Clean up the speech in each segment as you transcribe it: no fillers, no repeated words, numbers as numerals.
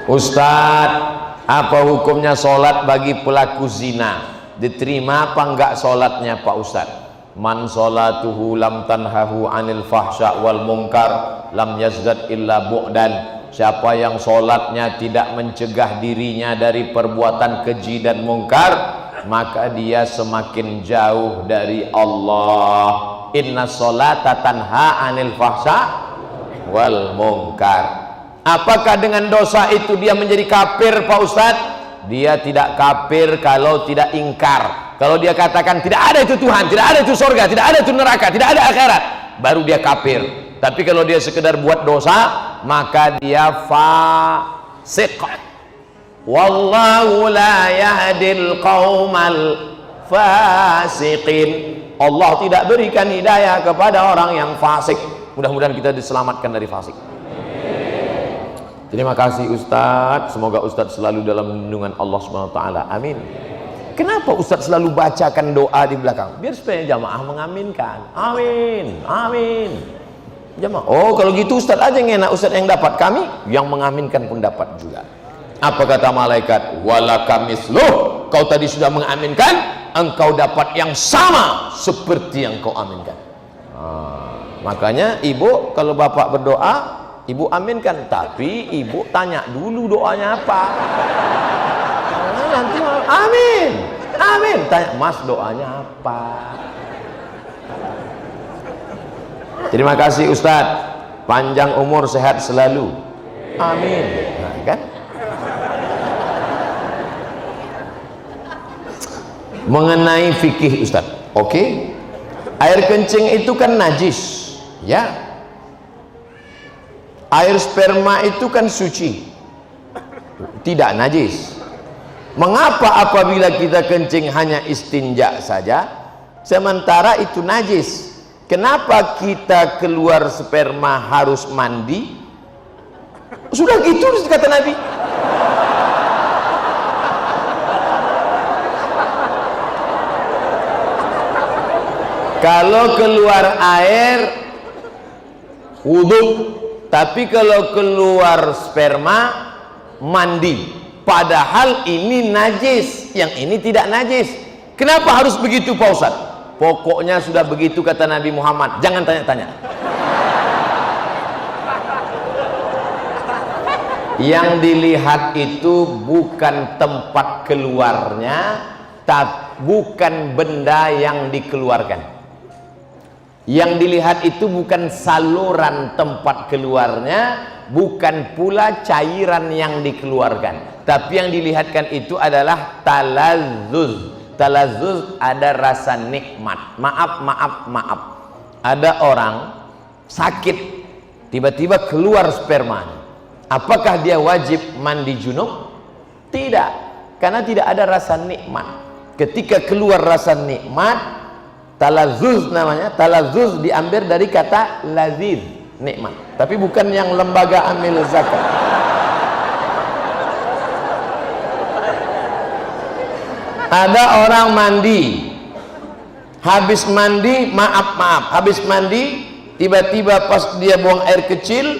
Ustadz, apa hukumnya sholat bagi pelaku zina? Diterima apa enggak sholatnya Pak Ustadz? Man sholatuhu lam tanhahu anil fahsya wal munkar lam yazdad illa bu'dan. Siapa yang sholatnya tidak mencegah dirinya dari perbuatan keji dan mungkar, maka dia semakin jauh dari Allah. Inna sholata tanha anil fahsya wal munkar. Apakah dengan dosa itu dia menjadi kafir Pak Ustadz? Dia tidak kafir kalau tidak ingkar. Kalau dia katakan tidak ada itu Tuhan, tidak ada itu surga, tidak ada itu neraka, tidak ada akhirat, baru dia kafir. Tapi kalau dia sekedar buat dosa, maka dia fasik. Wallahu la yahdil qaumal fasiqin. Allah tidak berikan hidayah kepada orang yang fasik. Mudah-mudahan kita diselamatkan dari fasik. Terima kasih Ustadz, semoga Ustadz selalu dalam lindungan Allah SWT. Amin. Kenapa Ustadz selalu bacakan doa di belakang? Biar supaya jamaah mengaminkan. Amin, amin. Jamaah, oh kalau gitu Ustadz aja yang enak, Ustadz yang dapat, kami yang mengaminkan pun dapat juga. Apa kata malaikat? Walaka misluh. Kau tadi sudah mengaminkan, engkau dapat yang sama seperti yang kau aminkan. Makanya ibu kalau bapak berdoa, ibu aminkan, tapi ibu tanya dulu doanya apa. Nanti amin, amin. Tanya, Mas doanya apa? Terima kasih Ustadz, panjang umur sehat selalu. Amin. Nah, kan? Mengenai fikih Ustadz, oke? Air kencing itu kan najis, ya. Air sperma itu kan suci, tidak najis. Mengapa apabila kita kencing hanya istinja saja, sementara itu najis? Kenapa kita keluar sperma harus mandi? Sudah gitu kata Nabi. Kalau keluar air wudhu, tapi kalau keluar sperma mandi. Padahal ini najis, yang ini tidak najis. Kenapa harus begitu Pak Ustadz? Pokoknya sudah begitu kata Nabi Muhammad, jangan tanya-tanya. Yang dilihat itu bukan tempat keluarnya, tapi bukan benda yang dikeluarkan. Yang dilihat itu bukan saluran tempat keluarnya, bukan pula cairan yang dikeluarkan, tapi yang dilihatkan itu adalah talazzuz. Talazzuz ada rasa nikmat. Maaf. Ada orang sakit, tiba-tiba keluar sperma. Apakah dia wajib mandi junub? Tidak, karena tidak ada rasa nikmat. Ketika keluar rasa nikmat, talazzuz namanya. Talazzuz diambil dari kata lazid, nikmat, tapi bukan yang lembaga amil zakat. Ada orang mandi, habis mandi, habis mandi, tiba-tiba pas dia buang air kecil,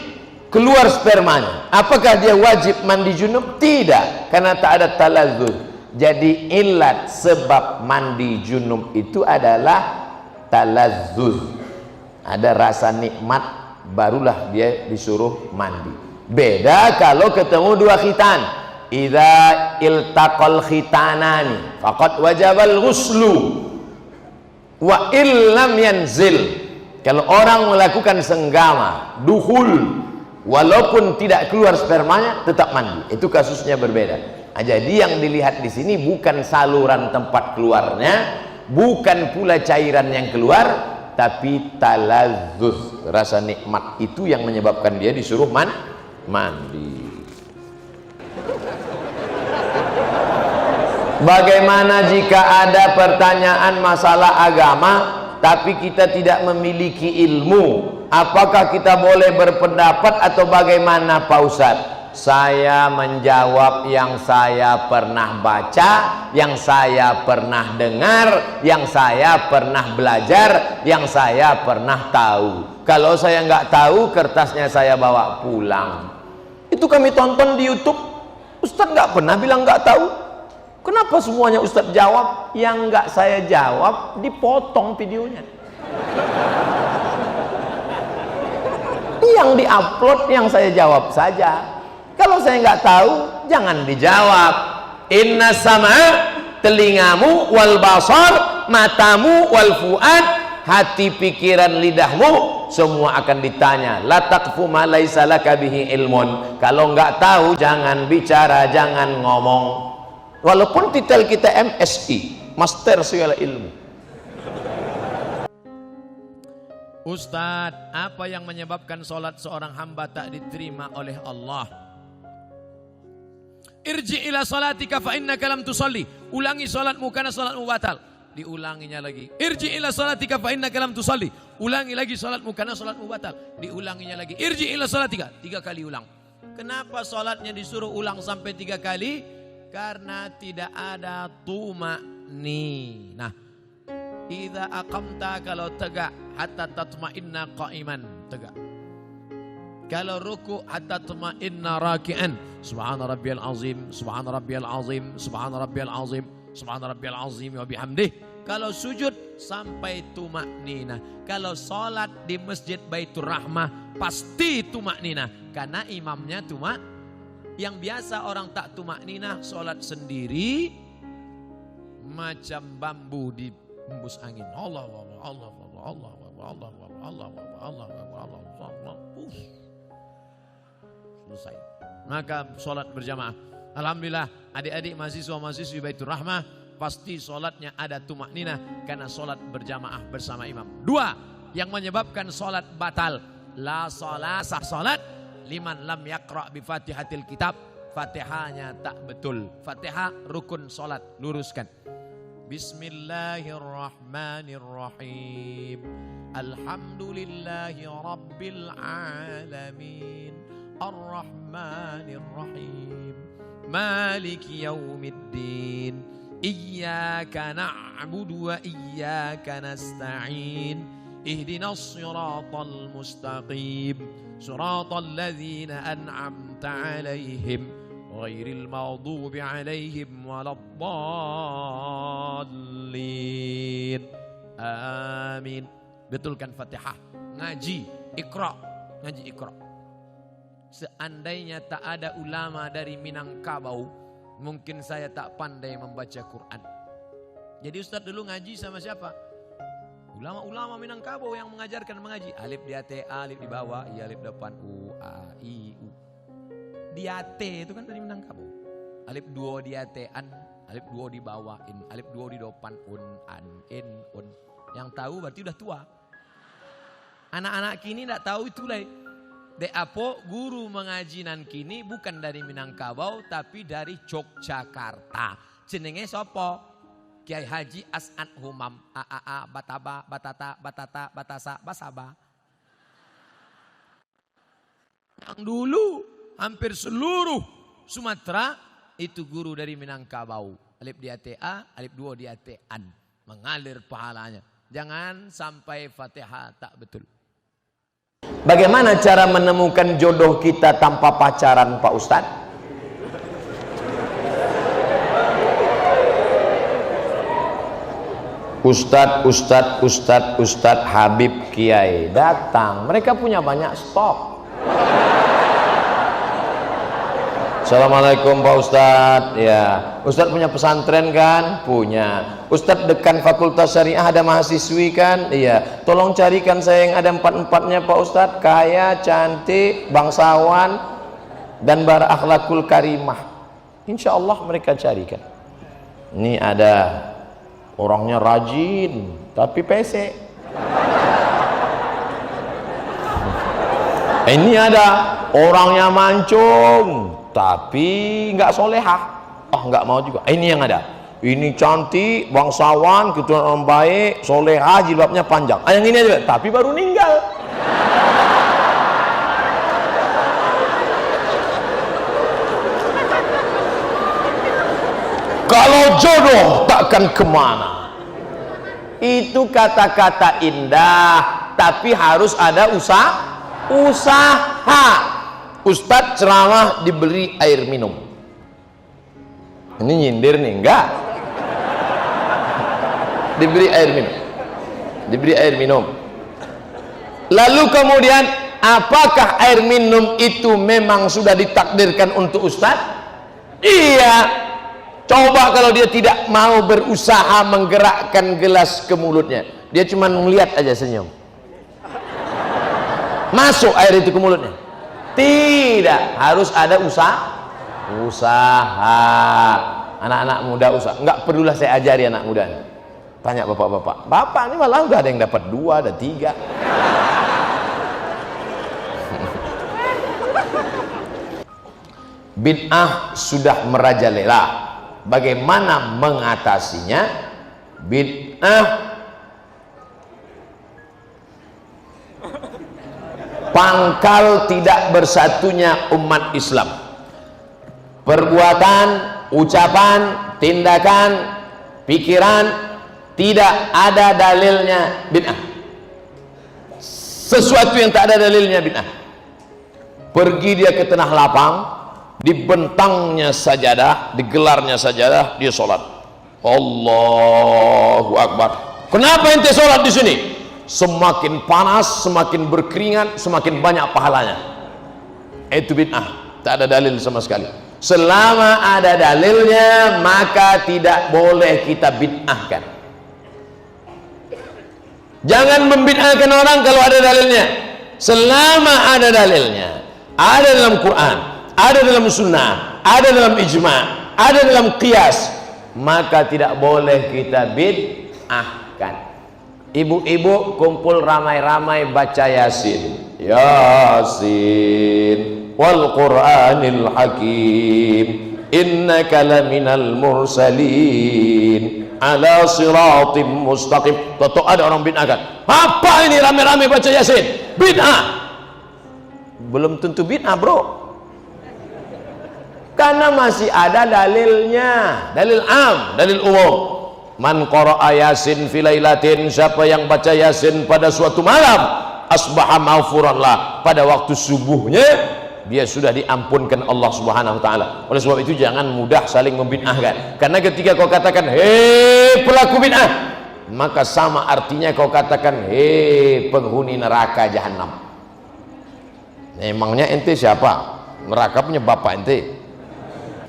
keluar spermanya. Apakah dia wajib mandi junub? Tidak, karena tak ada talazzuz. Jadi ilat sebab mandi junub itu adalah talazzuz. Ada rasa nikmat, barulah dia disuruh mandi. Beda kalau ketemu dua khitan. Idza iltaqal khitanani faqad wajabal ghuslu wa illam yanzil. Kalau orang melakukan senggama, dukhul, walaupun tidak keluar spermanya tetap mandi, itu kasusnya berbeda. Jadi yang dilihat di sini bukan saluran tempat keluarnya, bukan pula cairan yang keluar, tapi talazzuz, rasa nikmat itu yang menyebabkan dia disuruh mandi. Bagaimana jika ada pertanyaan masalah agama tapi kita tidak memiliki ilmu? Apakah kita boleh berpendapat atau bagaimana Pak Ustadz? Saya menjawab yang saya pernah baca, yang saya pernah dengar, yang saya pernah belajar, yang saya pernah tahu. Kalau saya nggak tahu, kertasnya saya bawa pulang. Itu kami tonton di YouTube. Ustadz nggak pernah bilang nggak tahu. Kenapa semuanya Ustadz jawab? Yang nggak saya jawab dipotong videonya. Yang diupload yang saya jawab saja. Kalau saya nggak tahu, jangan dijawab. Inna sama, telingamu, wal basar, matamu, wal fuad, hati, pikiran, lidahmu, semua akan ditanya. La taqfu ma laisa laka bihi ilmun. Kalau nggak tahu, jangan bicara, jangan ngomong. Walaupun titel kita MSI, Master Segala Ilmu. Ustadz, apa yang menyebabkan sholat seorang hamba tak diterima oleh Allah? Irji ila sholatika fa innaka lam tusalli. Ulangi sholatmu karena sholatmu batal. Diulanginya lagi. Irji ila sholatika fa innaka lam tusalli. Ulangi lagi sholatmu karena sholatmu batal. Diulanginya lagi. Irji ila sholatika. 3 kali ulang. Kenapa sholatnya disuruh ulang sampai 3 kali? Karena tidak ada tuma'ni. Nah, idza aqamta, kalau tegak, hatta tatma'inna qa'iman, tegak. Kalau ruku, hatta tatma'inna raki'an. Subhana rabbiyal azim, subhana rabbiyal azim, subhana rabbiyal azim, subhana rabbiyal azim wa bihamdih. Kalau sujud sampai tuma'nina. Kalau salat di Masjid Baitur Rahmah pasti tuma'nina, karena imamnya Yang biasa orang tak tuma'nina, salat sendiri macam bambu di hembus angin. Allah Allah Allah Allah Allah Allah Allah Allah Allah. Selesai. Maka sholat berjamaah. Alhamdulillah adik-adik mahasiswa-mahasiswi Baitur Rahmah pasti sholatnya ada tumaknina karena sholat berjamaah bersama imam. 2 yang menyebabkan sholat batal. La sholat, sah sholat liman lam yaqra bi fatihatil kitab. Fatihahnya tak betul. Fatihah rukun sholat, luruskan. Bismillahirrahmanirrahim. Alhamdulillahi rabbil alamin. Ar-Rahmanirrahim. Maliki yaumiddin. Iyyaka na'budu wa iyyaka nasta'in. Ihdinas siratal mustaqim. Siratal ladzina an'amta 'alaihim ghairil maghdubi 'alaihim waladdallin. Amin. Betulkan Fatihah. Ngaji Iqra. Ngaji Iqra. Seandainya tak ada ulama dari Minangkabau, mungkin saya tak pandai membaca Quran. Jadi Ustadz dulu ngaji sama siapa? Ulama-ulama Minangkabau yang mengajarkan mengaji. Alif di atas, alif di bawah, i alif depan, u, a, i, u. Di atas itu kan dari Minangkabau. Alif 2 di atas, an, alif 2 di bawah, in, alif 2 di depan, un, an, in, un. Yang tahu berarti udah tua. Anak-anak kini tak tahu itu lah. De apo guru mengajinan kini bukan dari Minangkabau tapi dari Yogyakarta. Jenenge sopo? Kiai Haji As'ad Humam. A bataba batata batata batasa basaba. Yang dulu hampir seluruh Sumatera itu guru dari Minangkabau. Alif di ate a, alif 2 di ate an. Mengalir pahalanya. Jangan sampai Fatihah tak betul. Bagaimana cara menemukan jodoh kita tanpa pacaran, Pak Ustadz? Ustadz Habib Kiai datang. Mereka punya banyak stok. Assalamualaikum Pak Ustadz. Ya, Ustadz punya pesantren kan? Punya. Ustadz dekan Fakultas Syariah ada mahasiswi kan? Iya. Tolong carikan saya yang ada 4-4-nya Pak Ustadz. Kaya, cantik, bangsawan, dan berakhlakul karimah. Insya Allah mereka carikan. Ini ada orangnya rajin, tapi pesek. Ini ada orangnya mancung, tapi nggak solehah. Oh, nggak mau juga. Ini yang ada. Ini cantik, bangsawan, keturunan orang baik, solehah, jilbabnya panjang. Yang ini aja, tapi baru meninggal. Kalau jodoh takkan kemana. Itu kata-kata indah, tapi harus ada usaha. Ustadz ceramah diberi air minum. Ini nyindir nih, enggak. Diberi air minum. Diberi air minum. Lalu kemudian, apakah air minum itu memang sudah ditakdirkan untuk ustadz? Iya. Coba kalau dia tidak mau berusaha menggerakkan gelas ke mulutnya, dia cuma melihat aja senyum. Masuk air itu ke mulutnya? Tidak, harus ada usaha. Anak-anak muda usaha. Enggak perlulah saya ajari anak muda. Tanya bapak-bapak. Bapak ini malah udah ada yang dapat 2, ada 3. Bid'ah sudah merajalela. Bagaimana mengatasinya? Bid'ah pangkal tidak bersatunya umat Islam. Perbuatan, ucapan, tindakan, pikiran tidak ada dalilnya bid'ah. Sesuatu yang tak ada dalilnya bid'ah. Pergi dia ke tanah lapang, dibentangnya sajadah, digelarnya sajadah, dia sholat. Allahu Akbar. Kenapa ente sholat di sini? Semakin panas, semakin berkeringat, semakin banyak pahalanya. Itu bid'ah. Tak ada dalil sama sekali. Selama ada dalilnya, maka tidak boleh kita bid'ahkan. Jangan membid'ahkan orang kalau ada dalilnya. Selama ada dalilnya, ada dalam Quran, ada dalam sunnah, ada dalam ijma', ada dalam qiyas, maka tidak boleh kita bid'ahkan. Ibu-ibu kumpul ramai-ramai baca Yasin. Yasin wal Qur'anil Hakim, innaka laminal mursalin ala siratim mustaqim. Tentu ada orang bid'ahkan. Apa ini ramai-ramai baca Yasin? Bid'ah. Belum tentu bid'ah, bro. Karena masih ada dalilnya, dalil am, dalil umum. Man qara'a Yasin fi lailatin, siapa yang baca Yasin pada suatu malam, asbaha maghfuran lah, pada waktu subuhnya dia sudah diampunkan Allah Subhanahu wa taala. Oleh sebab itu jangan mudah saling membid'ahkan. Karena ketika kau katakan hei pelaku bid'ah, maka sama artinya kau katakan hei penghuni neraka jahanam. Emangnya ente siapa? Neraka punya bapak ente.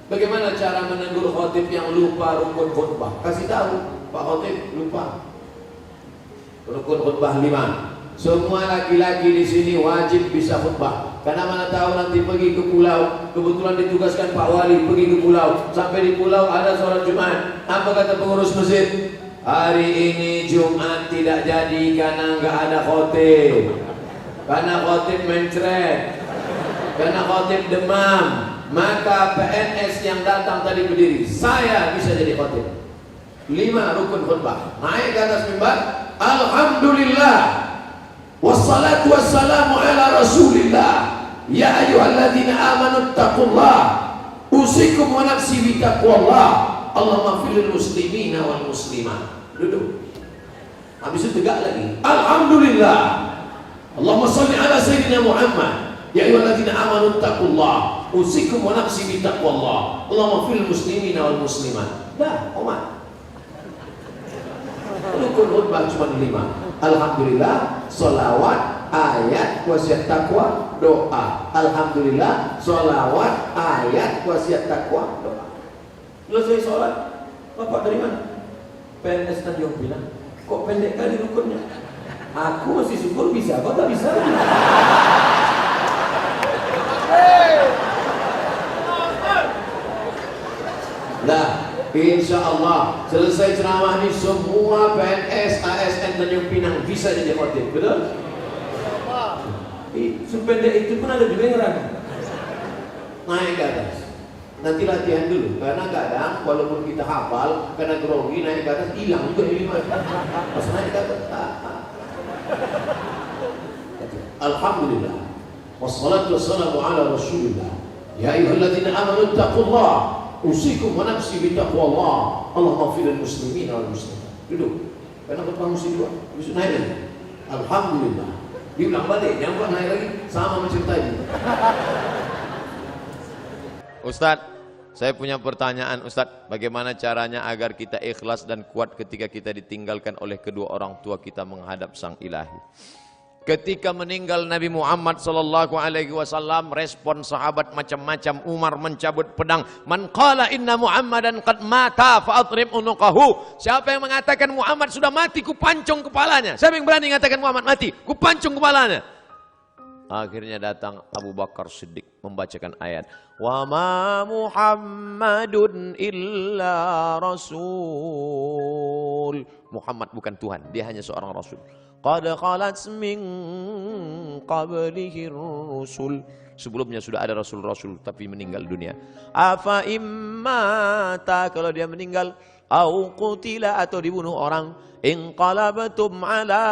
Bagaimana cara menegur khotib yang lupa rukun khutbah? Kasih tahu, Pak Khotib lupa rukun khutbah 5. Semua laki-laki di sini wajib bisa khutbah. Karena mana tahu nanti pergi ke pulau, kebetulan ditugaskan Pak Wali pergi ke pulau. Sampai di pulau ada sholat Jumat. Apa kata pengurus masjid? Hari ini Jumat tidak jadi karena nggak ada khotib. Karena khotib mencret, karena khotib demam. Maka PNS yang datang tadi berdiri, saya bisa jadi khotib. 5 rukun khutbah. Naik ke atas mimbar, alhamdulillah wassalatu wassalamu ala rasulillah, ya ayyuhalladzina amanu taqullah, usikum wa nafsi bitaqwallah, Allahumma fil muslimina wal muslimat. Duduk. Habis itu tegak lagi, alhamdulillah, Allahumma shalli ala sayyidina Muhammad, ya ayyuhalladzina amanu taqullah, usikum wa nafsi bitaqwallah, Allahumma fil muslimina wal muslimat. Dah, umat. Rukun khutbah cuma 5. Alhamdulillah, sholawat, ayat, wasiat takwa, doa. Alhamdulillah, sholawat, ayat, wasiat takwa, doa. Selesai sholat, Bapak dari mana? PNS Tanjung bilang, kok pendek kali rukunnya? Aku masih syukur bisa, kok tak bisa? Nah, insya Allah selesai ceramah ini semua PNS ASN Tanjung Pinang bisa jadi khotib, betul? Sependek itu pun ada juga yang ragu. Naik ke atas, nanti latihan dulu, karena kadang walaupun kita hafal, karena grogi naik ke atas hilang juga ilmu. Pas naik ke atas, alhamdulillah, wassalatu wassalamu ala rasulillah, ya ayyuhalladzina amanu taqullah, usikum wa nafsi bitaqwallah, Allahumma fil muslimin wal muslimat. Duduk. Karena khutbah mesti 2. Besok naik lagi. Alhamdulillah. Diulang balik, yang buat naik lagi sama macam tadi. Ustadz, Saya punya pertanyaan Ustadz, bagaimana caranya agar kita ikhlas dan kuat ketika kita ditinggalkan oleh kedua orang tua kita menghadap Sang Ilahi? Ketika meninggal Nabi Muhammad SAW, respon sahabat macam-macam. Umar mencabut pedang. Man qala inna Muhammadan qad mata fa'atrib unuqahu. Siapa yang mengatakan Muhammad sudah mati, ku pancung kepalanya. Siapa yang berani mengatakan Muhammad mati, ku pancung kepalanya. Akhirnya datang Abu Bakar Siddiq membacakan ayat, wa ma Muhammadun illa rasul. Muhammad bukan Tuhan, dia hanya seorang rasul. Qad khalat min qablihi rusul. Sebelumnya sudah ada rasul-rasul tapi meninggal dunia. Afa immata, kalau dia meninggal, au qutila, atau dibunuh orang, inqalabtum ala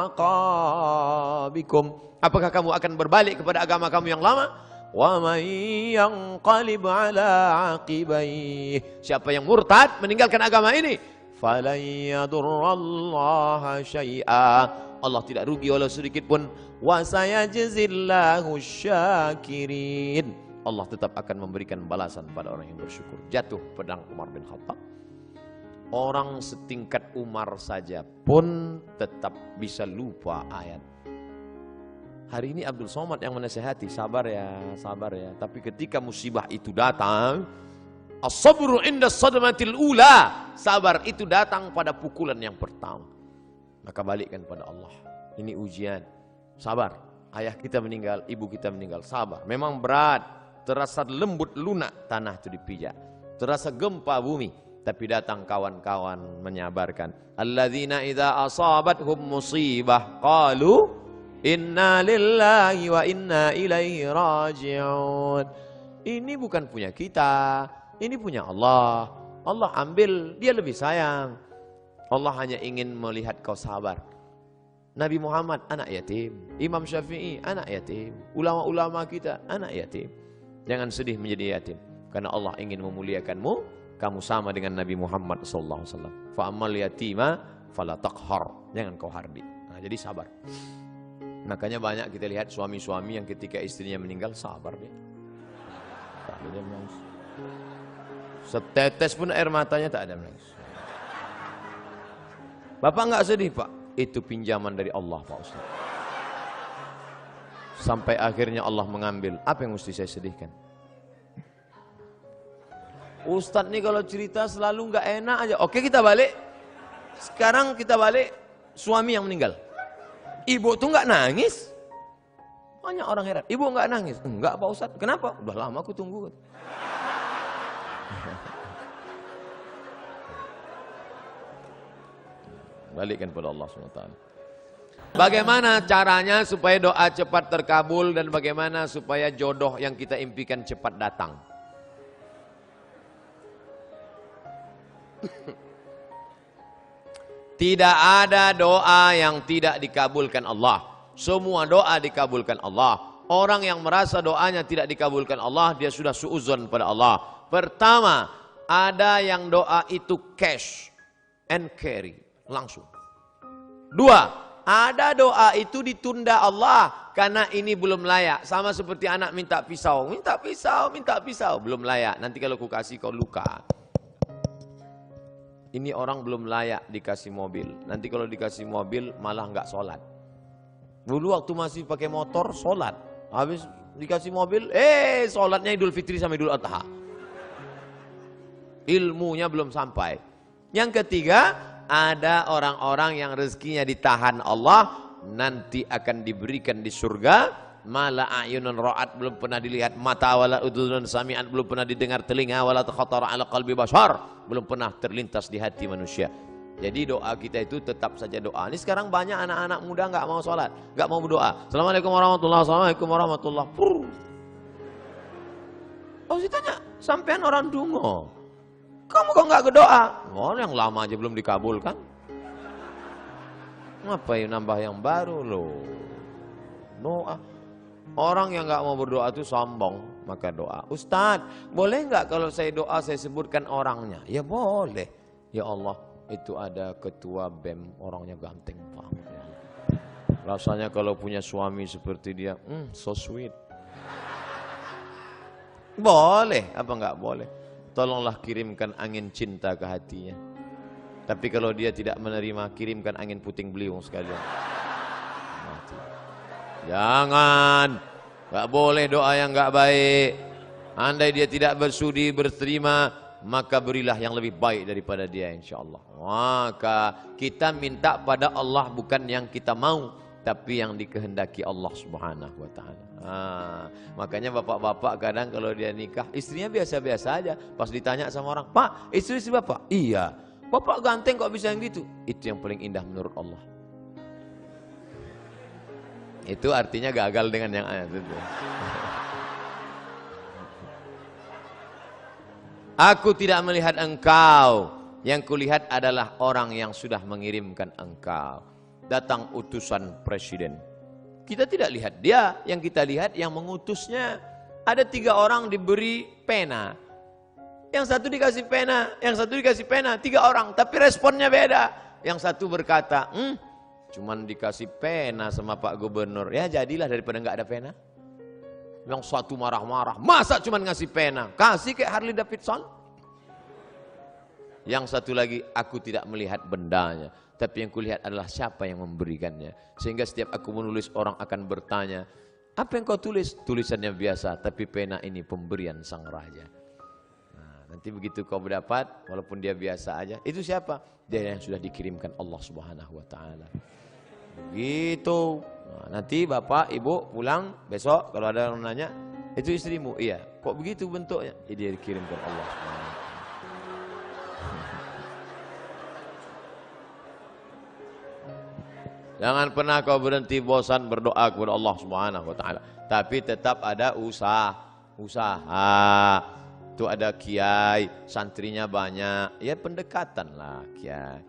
aqabikum, apakah kamu akan berbalik kepada agama kamu yang lama? Wa may yanqalib ala aqibaihi, siapa yang murtad meninggalkan agama ini, falan yadurrallaha syai'a, Allah tidak rugi walau sedikit pun. Wa sayajzillahu syakirin, Allah tetap akan memberikan balasan pada orang yang bersyukur. Jatuh pedang Umar bin Khattab. Orang setingkat Umar saja pun tetap bisa lupa ayat. Hari ini Abdul Somad yang menasihati, sabar ya, sabar ya. Tapi ketika musibah itu datang, as-sabru inda sadmatil ula, sabar itu datang pada pukulan yang pertama. Maka balikkan pada Allah. Ini ujian, sabar. Ayah kita meninggal, ibu kita meninggal, sabar. Memang berat, terasa lembut lunak tanah itu dipijak, terasa gempa bumi, tapi datang kawan-kawan menyabarkan. Alladzina idza asabathum musibah qalu inna lillahi wa inna ilaihi raji'un. Ini bukan punya kita, ini punya Allah. Allah ambil, dia lebih sayang. Allah hanya ingin melihat kau sabar. Nabi Muhammad anak yatim, Imam Syafi'i anak yatim, ulama-ulama kita anak yatim. Jangan sedih menjadi yatim, karena Allah ingin memuliakanmu. Kamu sama dengan Nabi Muhammad SAW. Fa'amal yatima fala taqhar, jangan kau hardi. Nah, jadi sabar. Makanya banyak kita lihat suami-suami yang ketika istrinya meninggal sabar dia. Tak ada dia menangis. Setetes pun air matanya tak ada menangis. Bapak enggak sedih, Pak? Itu pinjaman dari Allah, Pak Ustaz. Sampai akhirnya Allah mengambil. Apa yang mesti saya sedihkan? Ustaz nih kalau cerita selalu enggak enak aja. Oke, kita balik. Sekarang kita balik suami yang meninggal. Ibu tuh enggak nangis. Banyak orang heran. Ibu enggak nangis. Enggak, Pak Ustaz. Kenapa? Udah lama aku tunggu. Balikkan pada Allah SWT. Bagaimana caranya supaya doa cepat terkabul dan bagaimana supaya jodoh yang kita impikan cepat datang? Tidak ada doa yang tidak dikabulkan Allah. Semua doa dikabulkan Allah. Orang yang merasa doanya tidak dikabulkan Allah, dia sudah suudzon pada Allah. Pertama, ada yang doa itu cash and carry, langsung. Dua, ada doa itu ditunda Allah karena ini belum layak. Sama seperti anak minta pisau, minta pisau, minta pisau, belum layak. Nanti kalau ku kasih kau luka. Ini orang belum layak dikasih mobil. Nanti kalau dikasih mobil malah nggak sholat. Dulu waktu masih pakai motor sholat, habis dikasih mobil, sholatnya Idul Fitri sama Idul Adha. Ilmunya belum sampai. Yang ketiga, ada orang-orang yang rezekinya ditahan Allah, nanti akan diberikan di surga. Mala a'yunun ra'at, belum pernah dilihat mata, wala udhunun sami'at, belum pernah didengar telinga, wala takhatara ala qalbi bashar, belum pernah terlintas di hati manusia. Jadi doa kita itu tetap saja doa. Ini sekarang banyak anak-anak muda nggak mau sholat, nggak mau berdoa. Assalamualaikum warahmatullahi wabarakatuh. Assalamualaikum warahmatullahi wabarakatuh. Oh, saya tanya, sampean orang dungo, kamu kok nggak berdoa? Oh, yang lama aja belum dikabulkan. Ngapain nambah yang baru loh? Doa. Orang yang nggak mau berdoa itu sombong, maka doa. Ustadz, boleh nggak kalau saya doa saya sebutkan orangnya? Ya boleh. Ya Allah, itu ada ketua BEM, orangnya ganteng banget. Rasanya kalau punya suami seperti dia, so sweet. Boleh, apa enggak boleh? Tolonglah kirimkan angin cinta ke hatinya. Tapi kalau dia tidak menerima, kirimkan angin puting beliung sekalian. Mati. Jangan, enggak boleh doa yang enggak baik. Andai dia tidak bersudi berterima, maka berilah yang lebih baik daripada dia, insyaallah. Maka kita minta pada Allah bukan yang kita mau, tapi yang dikehendaki Allah Subhanahu wa taala. Makanya bapak-bapak kadang kalau dia nikah, istrinya biasa-biasa aja. Pas ditanya sama orang, "Pak, istri bapak?" "Iya." "Bapak ganteng kok bisa yang gitu?" Itu yang paling indah menurut Allah. Itu artinya gagal dengan yang ayat itu. Aku tidak melihat engkau, yang kulihat adalah orang yang sudah mengirimkan engkau. Datang utusan presiden. Kita tidak lihat dia, yang kita lihat yang mengutusnya. Ada 3 orang diberi pena. Yang satu dikasih pena, yang satu dikasih pena, 3 orang. Tapi responnya beda. Yang satu berkata, cuman dikasih pena sama Pak Gubernur. Ya jadilah daripada nggak ada pena. Yang satu marah-marah, masa cuman ngasih pena? Kasih kayak Harley Davidson. Yang satu lagi, aku tidak melihat bendanya, tapi yang kulihat adalah siapa yang memberikannya. Sehingga setiap aku menulis, orang akan bertanya, apa yang kau tulis? Tulisannya biasa, tapi pena ini pemberian sang raja. Nah, nanti begitu kau mendapat, walaupun dia biasa aja, itu siapa? Dia yang sudah dikirimkan Allah Subhanahu wa taala. Begitu. Nah, nanti bapak, ibu pulang besok kalau ada yang nanya, itu istrimu? Iya. Kok begitu bentuknya? Dia dikirimkan Allah Subhanahu wa taala. Jangan pernah kau berhenti bosan berdoa kepada Allah Subhanahu wa taala. Tapi tetap ada usaha. Itu ada kiai, santrinya banyak. Ya pendekatan lah kiai.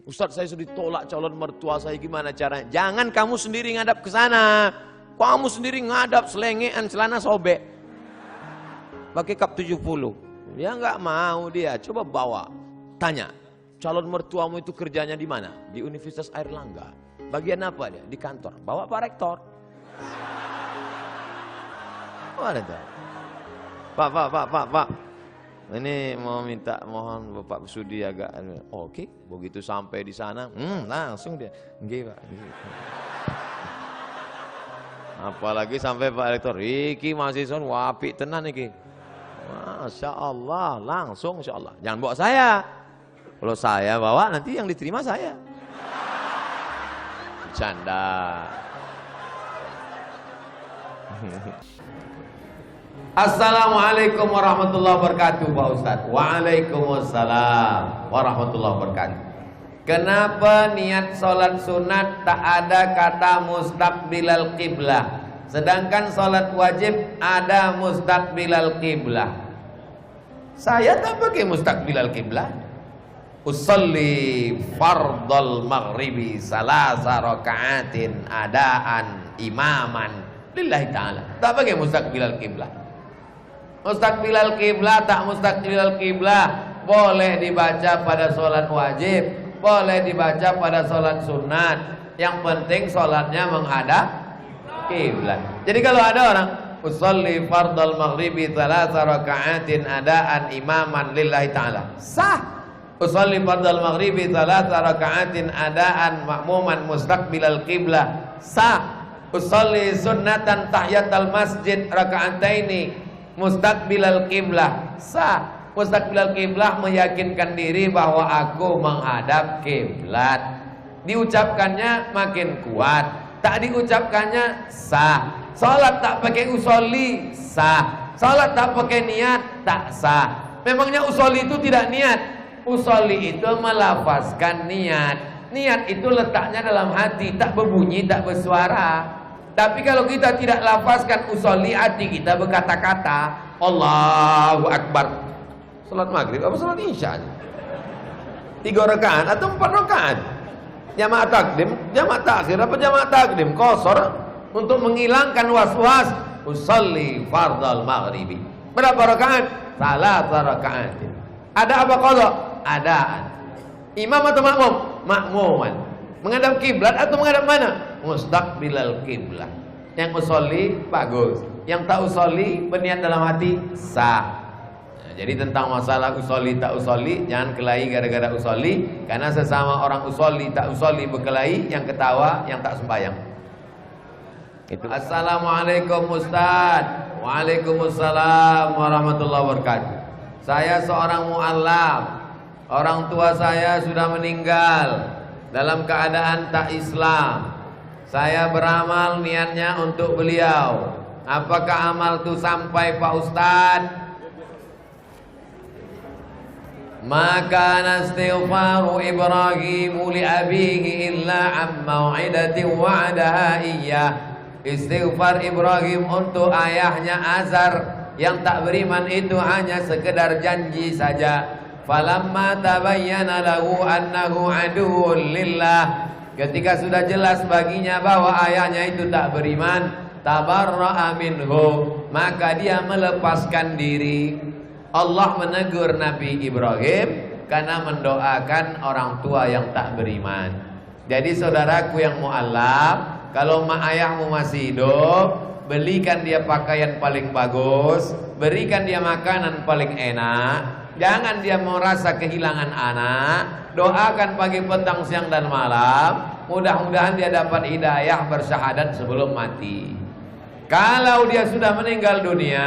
Ustaz, saya sudah ditolak calon mertua saya, gimana caranya? Jangan kamu sendiri ngadap ke sana. Kamu sendiri ngadap selengean celana sobek. Pakai kap 70. Ya enggak mau dia. Coba bawa. Tanya, calon mertuamu itu kerjanya di mana? Di Universitas Airlangga. Bagian apa dia? Di kantor. Bawa Pak Rektor. Mana tuh? Pak. Ini mau minta, mohon Bapak Sudi agak. Oke, begitu sampai di sana, langsung dia. Nggih, Pak. Apalagi sampai Pak Rektor, iki mahasiswa wapi tenan iki. Masya Allah, langsung Insya Allah. Jangan bawa saya. Kalau saya bawa, nanti yang diterima saya. Canda. Assalamualaikum warahmatullahi wabarakatuh, Pak Ustaz. Waalaikumsalam warahmatullahi wabarakatuh. Kenapa niat sholat sunat tak ada kata mustaqbilal qiblah, sedangkan sholat wajib ada mustaqbilal qiblah? Saya tak pakai mustaqbilal qiblah. Usolli fardal maghribi salasa raka'atin adaan imaman lillahi ta'ala. Tak pakai mustaqbilal qiblah. Mustaqbilal qiblah tak mustaqbilal qiblah boleh dibaca pada sholat wajib, boleh dibaca pada sholat sunat. Yang penting sholatnya menghadap qiblat. Jadi kalau ada orang usolli fardal maghribi salasa raka'atin adaan imaman lillahi ta'ala, sah. Usolli fardal maghribi thalatha raka'atin adaan ma'muman mustaqbilal qiblah, sah. Usolli sunnatan tahiyatal masjid raka'ataini mustaqbilal qiblah, sah. Mustaqbilal qiblah meyakinkan diri bahwa aku menghadap kiblat. Diucapkannya makin kuat, tak diucapkannya sah. Salat tak pakai usolli, sah. Salat tak pakai niat, tak sah. Memangnya usolli itu tidak niat? Usolli itu melafazkan niat. Niat itu letaknya dalam hati, tak berbunyi, tak bersuara. Tapi kalau kita tidak lafazkan usolli, hati kita berkata-kata Allahu Akbar. Salat maghrib apa salat isya? 3 rakaat atau 4 rakaat? Jamaah takdim, jamaah takhir apa jamaah takdim? Qashar untuk menghilangkan was-was. Usolli fardal maghribi. Berapa rakaat? 3 rakaat. Ada apa qadha? Adaan. Imam atau makmum? Makmuman. Menghadap kiblat atau menghadap mana? Mustaqbilal kiblat. Yang usolli bagus, yang tak usolli berniat dalam hati sah. Nah, jadi tentang masalah usolli tak usolli, jangan kelahi gara-gara usolli, karena sesama orang usolli tak usolli berkelahi, yang ketawa yang tak sembahyang. Itu. Assalamualaikum Ustaz. Waalaikumsalam warahmatullahi wabarakatuh. Saya seorang mu'alaf. Orang tua saya sudah meninggal dalam keadaan tak Islam. Saya beramal niatnya untuk beliau. Apakah amal itu sampai Pak Ustaz? Maka nastighfaru Ibrahim li abihi illa am mau'idatin wa'adaha iyyah. Istighfar Ibrahim untuk ayahnya Azar yang tak beriman itu hanya sekedar janji saja. Falamma tabayyana lahu annahu aduwwun lillah, ketika sudah jelas baginya bahwa ayahnya itu tak beriman, tabarra'a minhu, maka dia melepaskan diri. Allah menegur Nabi Ibrahim karena mendoakan orang tua yang tak beriman. Jadi saudaraku yang mu'alaf, kalau mak ayahmu masih hidup, belikan dia pakaian paling bagus, berikan dia makanan paling enak. Jangan dia merasa kehilangan anak. Doakan pagi, petang, siang dan malam. Mudah-mudahan dia dapat hidayah bersyahadat sebelum mati. Kalau dia sudah meninggal dunia,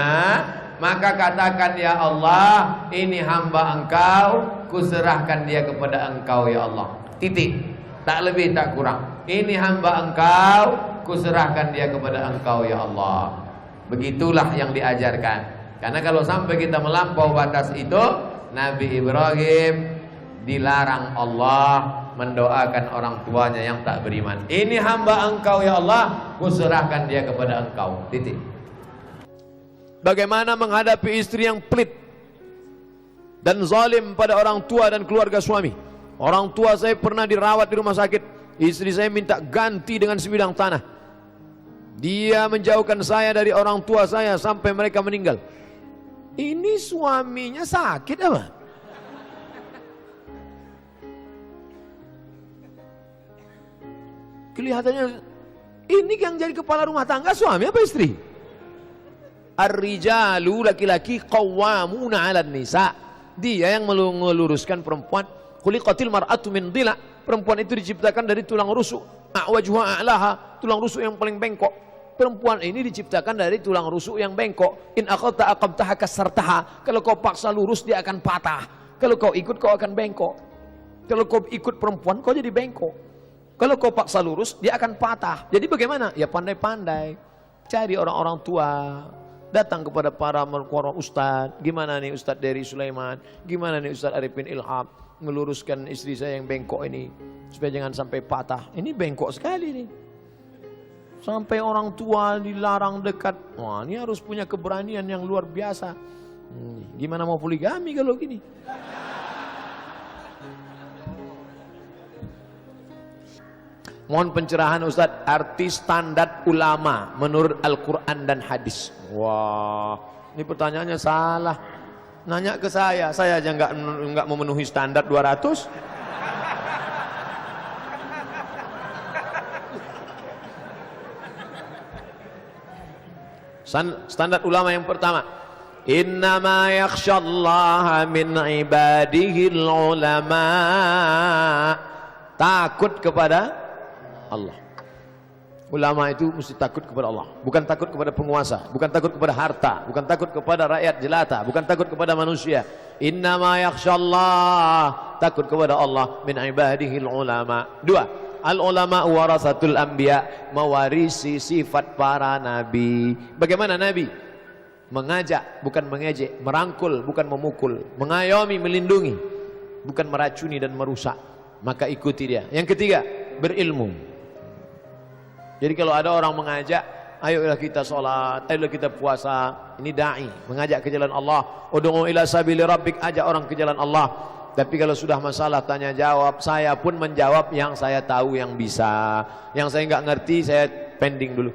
maka katakan, ya Allah, ini hamba Engkau, kuserahkan dia kepada Engkau ya Allah. Titik. Tak lebih tak kurang. Ini hamba Engkau, kuserahkan dia kepada Engkau ya Allah. Begitulah yang diajarkan. Karena kalau sampai kita melampau batas itu, Nabi Ibrahim dilarang Allah mendoakan orang tuanya yang tak beriman. Ini hamba Engkau ya Allah, kuserahkan dia kepada Engkau. Titik. Bagaimana menghadapi istri yang pelit dan zalim pada orang tua dan keluarga suami? Orang tua saya pernah dirawat di rumah sakit. Istri saya minta ganti dengan sebidang tanah. Dia menjauhkan saya dari orang tua saya sampai mereka meninggal. Ini suaminya sakit apa? Kelihatannya ini yang jadi kepala rumah tangga suami apa istri? Ar-rijalu, laki-laki, qawwamuna 'alan nisa. Dia yang meluruskan perempuan. Khuliqatil mar'atu min dhila. Perempuan itu diciptakan dari tulang rusuk. A'wajuha a'laha, tulang rusuk yang paling bengkok. Perempuan ini diciptakan dari tulang rusuk yang bengkok. In aqalta aqamtaha kasartaha. Kalau kau paksa lurus dia akan patah. Kalau kau ikut kau akan bengkok. Kalau kau ikut perempuan kau jadi bengkok. Kalau kau paksa lurus dia akan patah. Jadi bagaimana? Ya pandai-pandai. Cari orang-orang tua. Datang kepada para ustadz. Gimana nih Ustadz Dery Sulaiman? Gimana nih Ustadz Arifin Ilham? Meluruskan istri saya yang bengkok ini. Supaya jangan sampai patah. Ini bengkok sekali nih. Sampai orang tua dilarang dekat. Wah, ini harus punya keberanian yang luar biasa. Gimana mau poligami kalau gini? Mohon pencerahan Ustadz, arti standar ulama menurut Al-Quran dan hadis. Wah, ini pertanyaannya salah. Nanya ke saya aja nggak memenuhi standar 200. Standar ulama yang pertama, innama yakhshallaha min ibadihil ulama. Takut kepada Allah. Ulama itu mesti takut kepada Allah, bukan takut kepada penguasa, bukan takut kepada harta, bukan takut kepada rakyat jelata, bukan takut kepada manusia. Innama yakhshallah, takut kepada Allah, min ibadihil ulama. Dua, al ulama warasatul anbiya, mewarisi sifat para nabi. Bagaimana nabi? Mengajak bukan mengejek, merangkul bukan memukul, mengayomi melindungi, bukan meracuni dan merusak. Maka ikuti dia. Yang ketiga, berilmu. Jadi kalau ada orang mengajak, ayolah kita sholat, ayolah kita puasa, ini da'i, mengajak ke jalan Allah. Ud'u ila sabili rabbik, ajak orang ke jalan Allah. Tapi kalau sudah masalah tanya jawab, saya pun menjawab yang saya tahu yang bisa. Yang saya nggak ngerti saya pending dulu.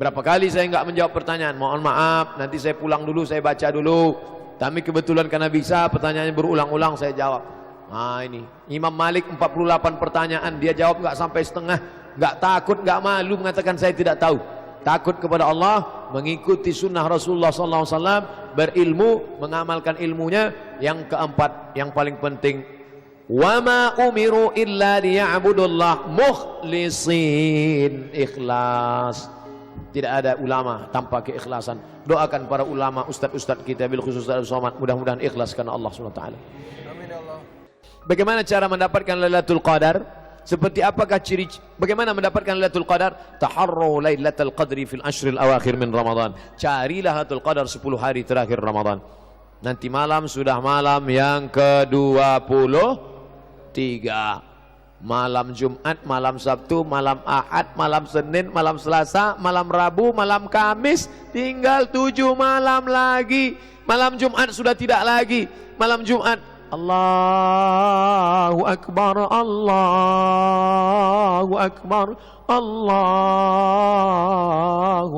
Berapa kali saya nggak menjawab pertanyaan, mohon maaf, nanti saya pulang dulu, saya baca dulu. Tapi kebetulan karena bisa, pertanyaannya berulang-ulang saya jawab. Nah ini, Imam Malik 48 pertanyaan, dia jawab nggak sampai setengah. Gak takut, gak malu mengatakan saya tidak tahu. takut kepada Allah, mengikuti sunnah Rasulullah SAW, berilmu, mengamalkan ilmunya. Yang keempat, yang paling penting, wa ma umiru illa liya'budullah mukhlisin, ikhlas. Tidak ada ulama tanpa keikhlasan. Doakan para ulama, ustaz-ustaz kita, bil khusus Ustaz Somad, mudah-mudahan ikhlas karena Allah SWT. Amin ya Allah. Bagaimana cara mendapatkan Lailatul Qadar? Seperti apakah ciri? Bagaimana mendapatkan Lailatul Qadar? Taharru Lailatul Qadri fil ashril awakhir min Ramadan. Carilah Lailatul Qadar 10 hari terakhir Ramadan. Nanti malam sudah malam yang ke-23. Malam Jumat, malam Sabtu, malam Ahad, malam Senin, malam Selasa, malam Rabu, malam Kamis. Tinggal 7 malam lagi. Malam Jumat sudah tidak lagi. Malam Jumat, Allahu Akbar, Allahu Akbar, Allahu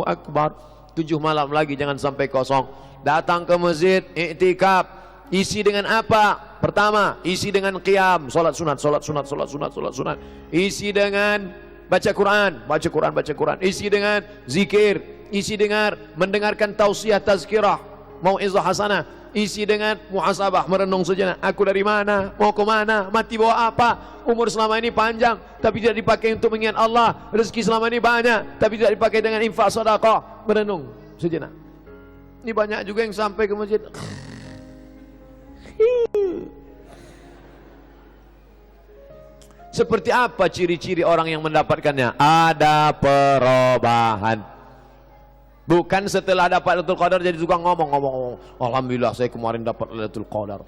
Akbar. 7 malam lagi, jangan sampai kosong. Datang ke masjid, iktikaf. Isi dengan apa? Pertama, isi dengan qiyam, salat sunat, salat sunat, salat sunat, salat sunat. Isi dengan baca Quran, baca Quran, baca Quran. Isi dengan zikir, isi dengan mendengarkan tausiah, tazkirah, mau'izah hasanah. Isi dengan muhasabah, merenung sejenak. Aku dari mana? Mau ke mana? Mati bawa apa? Umur selama ini panjang tapi tidak dipakai untuk mengingat Allah. Rezeki selama ini banyak tapi tidak dipakai dengan infak sedekah. Merenung sejenak. Ini banyak juga yang sampai ke masjid. Seperti apa ciri-ciri orang yang mendapatkannya? Ada perubahan. Bukan setelah dapat Lailatul Qadar jadi tukang ngomong. Alhamdulillah saya kemarin dapat Lailatul Qadar.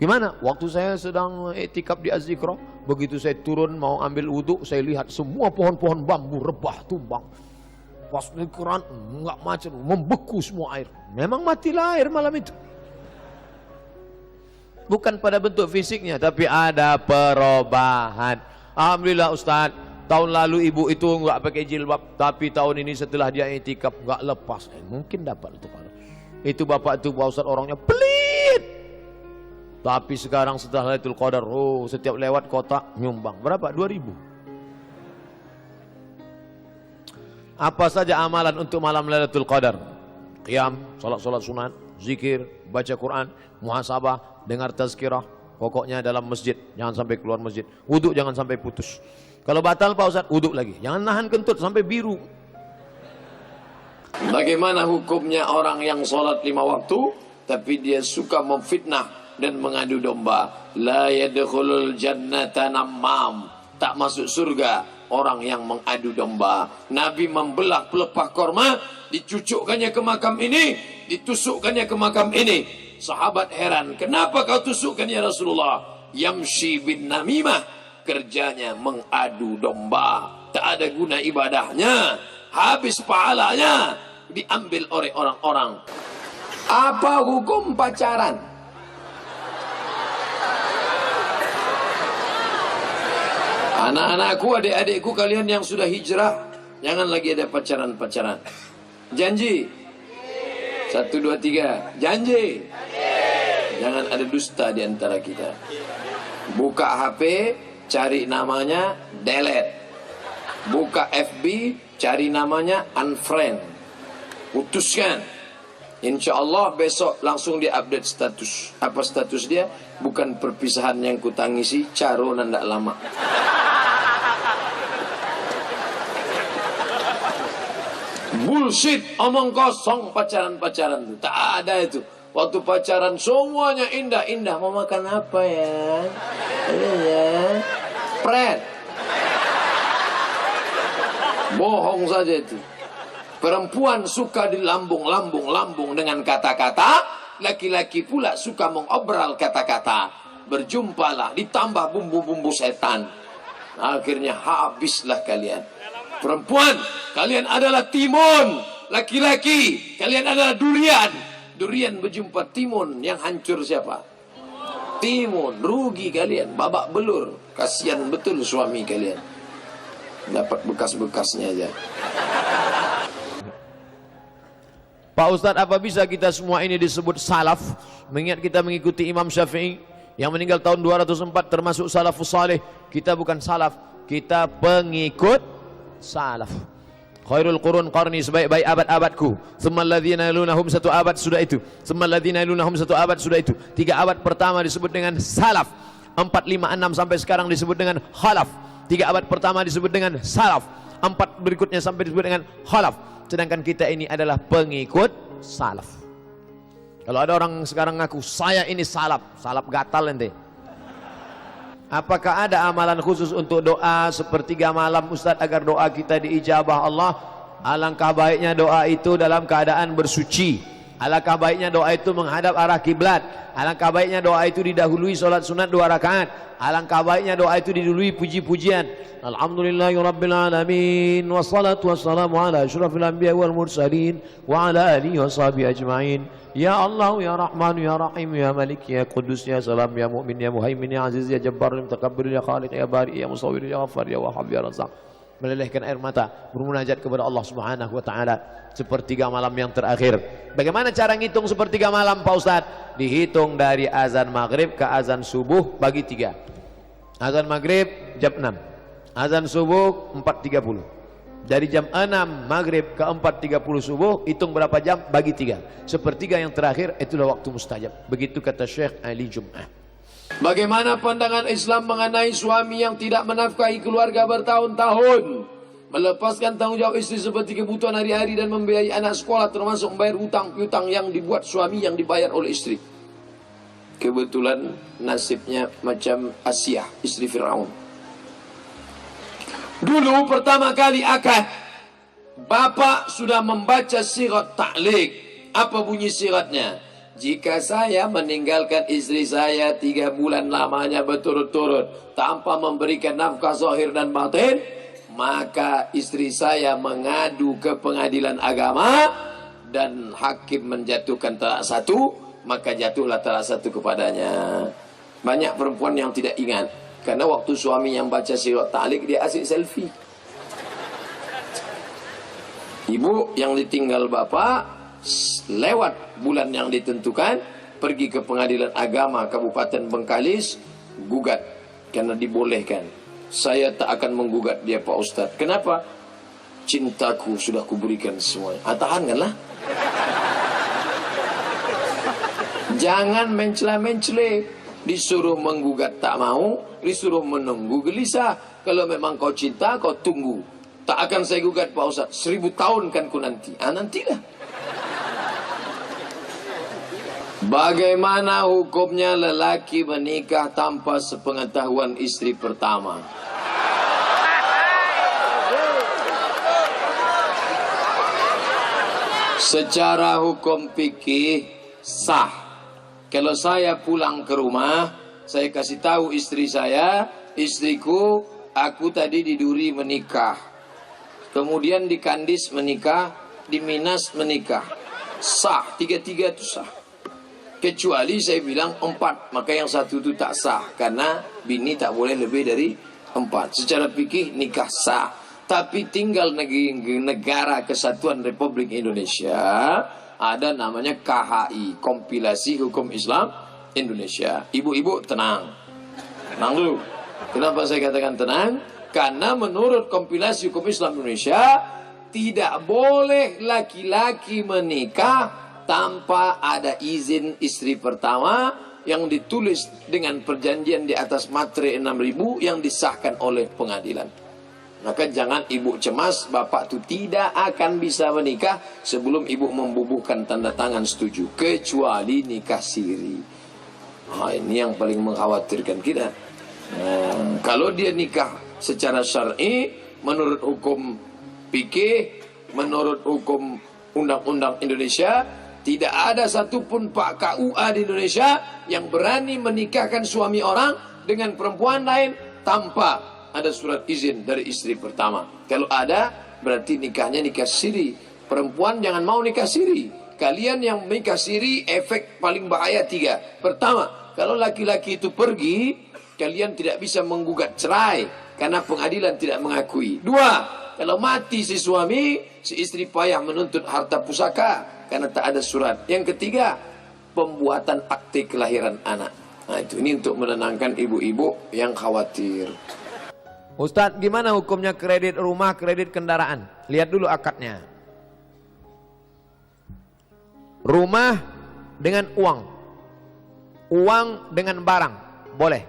Gimana? Waktu saya sedang iktikaf di Az-Zikra, begitu saya turun mau ambil wudhu, saya lihat semua pohon-pohon bambu rebah tumbang. Pas di Quran enggak macam, membeku semua air. Memang matilah air malam itu. Bukan pada bentuk fisiknya, tapi ada perubahan. Alhamdulillah Ustaz, tahun lalu ibu itu enggak pakai jilbab, tapi tahun ini setelah dia iktikaf enggak lepas. Mungkin dapat itu. Itu bapak itu Pak Ustaz orangnya pelit. Tapi sekarang setelah Lailatul Qadar, setiap lewat kota nyumbang. Berapa? 2.000. Apa saja amalan untuk malam Lailatul Qadar? Qiyam, salat sunat, zikir, baca Quran, muhasabah, dengar tazkirah. Pokoknya dalam masjid, jangan sampai keluar masjid. Wuduk jangan sampai putus. Kalau batal Pak Ustaz, wuduk lagi. Jangan nahan kentut sampai biru. Bagaimana hukumnya orang yang sholat 5 waktu tapi dia suka memfitnah dan mengadu domba? La yadkhulul jannata namam. Tak masuk surga orang yang mengadu domba. Nabi membelah pelepah korma, dicucukkannya ke makam ini, ditusukkannya ke makam ini. Sahabat heran, kenapa kau tusukkan ya Rasulullah? Yamshi bin namimah, kerjanya mengadu domba. Tak ada guna ibadahnya, habis pahalanya, diambil oleh orang-orang. Apa hukum pacaran? Anak-anakku, adik-adikku, kalian yang sudah hijrah, jangan lagi ada pacaran-pacaran. Janji? 1, 2, 3. Janji? Jangan ada dusta di antara kita. Buka HP, cari namanya, delete. Buka FB, cari namanya, unfriend. Putuskan. Insya Allah besok langsung dia update status. Apa status dia? Bukan perpisahan yang kutangisi, caro nandak lama. Bullshit, omong kosong pacaran-pacaran itu. Tak ada itu. Waktu pacaran semuanya indah-indah. Mau makan apa ya? Ya. Pret. Bohong saja itu. Perempuan suka dilambung-lambung dengan kata-kata. Laki-laki pula suka mengobral kata-kata. Berjumpalah, ditambah bumbu-bumbu setan. Akhirnya habislah kalian. Perempuan, kalian adalah timun. Laki-laki, kalian adalah durian. Durian berjumpa timun, yang hancur siapa? Timun. Rugi kalian, babak belur. Kasihan betul suami kalian. Dapat bekas-bekasnya aja. Pak Ustadz, apa bisa kita semua ini disebut salaf? Mengingat kita mengikuti Imam Syafi'i yang meninggal tahun 204, termasuk salafus salih. Kita bukan salaf, kita pengikut salaf. Khairul qurun qarni, sebaik-baik abad-abadku. Tsummal ladzina yalunahum, satu abad sudah itu. Tsummal ladzina yalunahum, satu abad sudah itu. 3 abad pertama disebut dengan salaf. 4, 5, 6 sampai sekarang disebut dengan khalaf. 3 abad pertama disebut dengan salaf. 4 berikutnya sampai disebut dengan khalaf. Sedangkan kita ini adalah pengikut salaf. Kalau ada orang sekarang ngaku saya ini salaf gatal ente. Apakah ada amalan khusus untuk doa sepertiga malam Ustaz agar doa kita diijabah Allah? Alangkah baiknya doa itu dalam keadaan bersuci. Alangkah baiknya doa itu menghadap arah kiblat. Alangkah baiknya doa itu didahului salat sunat 2 rakaat. Alangkah baiknya doa itu didahului puji-pujian. Alhamdulillahirabbil alamin wassalatu wassalamu ala asyrafil anbiya wal mursalin wa ala alihi washabihi ajmain. Ya Allah ya Rahman ya Rahim ya Malik ya Qudus ya Salam ya Mu'min ya Muhaimin ya Aziz ya Jabbar ya Mutakabbir ya Khaliq ya Bari ya Musawwir ya Ghaffar ya Wahhab ya Razzaq. Melelehkan air mata bermunajat kepada Allah Subhanahu wa taala sepertiga malam yang terakhir. Bagaimana cara ngitung sepertiga malam Pak Ustaz? Dihitung dari azan maghrib ke azan subuh bagi 3. Azan maghrib jam 6, azan subuh 4.30. Dari jam 6 maghrib ke 4.30 subuh, hitung berapa jam bagi 3. Sepertiga yang terakhir itulah waktu mustajab. Begitu kata Syekh Ali Jum'ah. Bagaimana pandangan Islam mengenai suami yang tidak menafkahi keluarga bertahun-tahun, melepaskan tanggung jawab istri seperti kebutuhan hari-hari dan membiayai anak sekolah, termasuk membayar hutang piutang yang dibuat suami yang dibayar oleh istri? Kebetulan nasibnya macam Asiyah, istri Fir'aun. Dulu pertama kali akad, bapak sudah membaca sirat ta'liq. Apa bunyi siratnya? Jika saya meninggalkan istri saya 3 bulan lamanya berturut-turut tanpa memberikan nafkah zahir dan batin, maka istri saya mengadu ke pengadilan agama dan hakim menjatuhkan talak 1, maka jatuhlah talak 1 kepadanya. Banyak perempuan yang tidak ingat, karena waktu suami yang baca sirat ta'liq dia asyik selfie. Ibu yang ditinggal bapak lewat bulan yang ditentukan pergi ke pengadilan agama Kabupaten Bengkalis, gugat karena dibolehkan. Saya tak akan menggugat dia Pak Ustaz. Kenapa? Cintaku sudah kuberikan semuanya. Tahankanlah. Jangan mencela-mencela. Disuruh menggugat tak mau, disuruh menunggu gelisah. Kalau memang kau cinta, kau tunggu. Tak akan saya gugat Pak Ustaz, 1000 tahun kan ku nanti. Nantilah. Bagaimana hukumnya lelaki menikah tanpa sepengetahuan istri pertama? Secara hukum fikih sah. Kalau saya pulang ke rumah, saya kasih tahu istri saya, istriku, aku tadi di Duri menikah, kemudian di Kandis menikah, di Minas menikah. Sah, 3-3 itu sah. Kecuali saya bilang 4, maka yang 1 itu tak sah, karena bini tak boleh lebih dari 4. Secara fikih nikah sah. Tapi tinggal negara Kesatuan Republik Indonesia, ada namanya KHI, Kompilasi Hukum Islam Indonesia. Ibu-ibu tenang. Tenang dulu. Kenapa saya katakan tenang? Karena menurut Kompilasi Hukum Islam Indonesia, tidak boleh laki-laki menikah tanpa ada izin istri pertama yang ditulis dengan perjanjian di atas materai 6.000 yang disahkan oleh pengadilan. Maka jangan ibu cemas, bapak itu tidak akan bisa menikah sebelum ibu membubuhkan tanda tangan setuju. Kecuali nikah siri. Ini yang paling mengkhawatirkan kita. Kalau dia nikah secara syar'i, menurut hukum fikih, menurut hukum undang-undang Indonesia, tidak ada satupun Pak KUA di Indonesia yang berani menikahkan suami orang dengan perempuan lain tanpa ada surat izin dari istri pertama. Kalau ada, berarti nikahnya nikah siri. Perempuan jangan mau nikah siri. Kalian yang nikah siri, efek paling bahaya 3. Pertama, kalau laki-laki itu pergi, kalian tidak bisa menggugat cerai karena pengadilan tidak mengakui. 2, kalau mati si suami, si istri payah menuntut harta pusaka karena tak ada surat. Yang ketiga, pembuatan akte kelahiran anak. Ini untuk menenangkan ibu-ibu yang khawatir. Ustadz, gimana hukumnya kredit rumah, kredit kendaraan? Lihat dulu akadnya. Rumah dengan uang, uang dengan barang, boleh.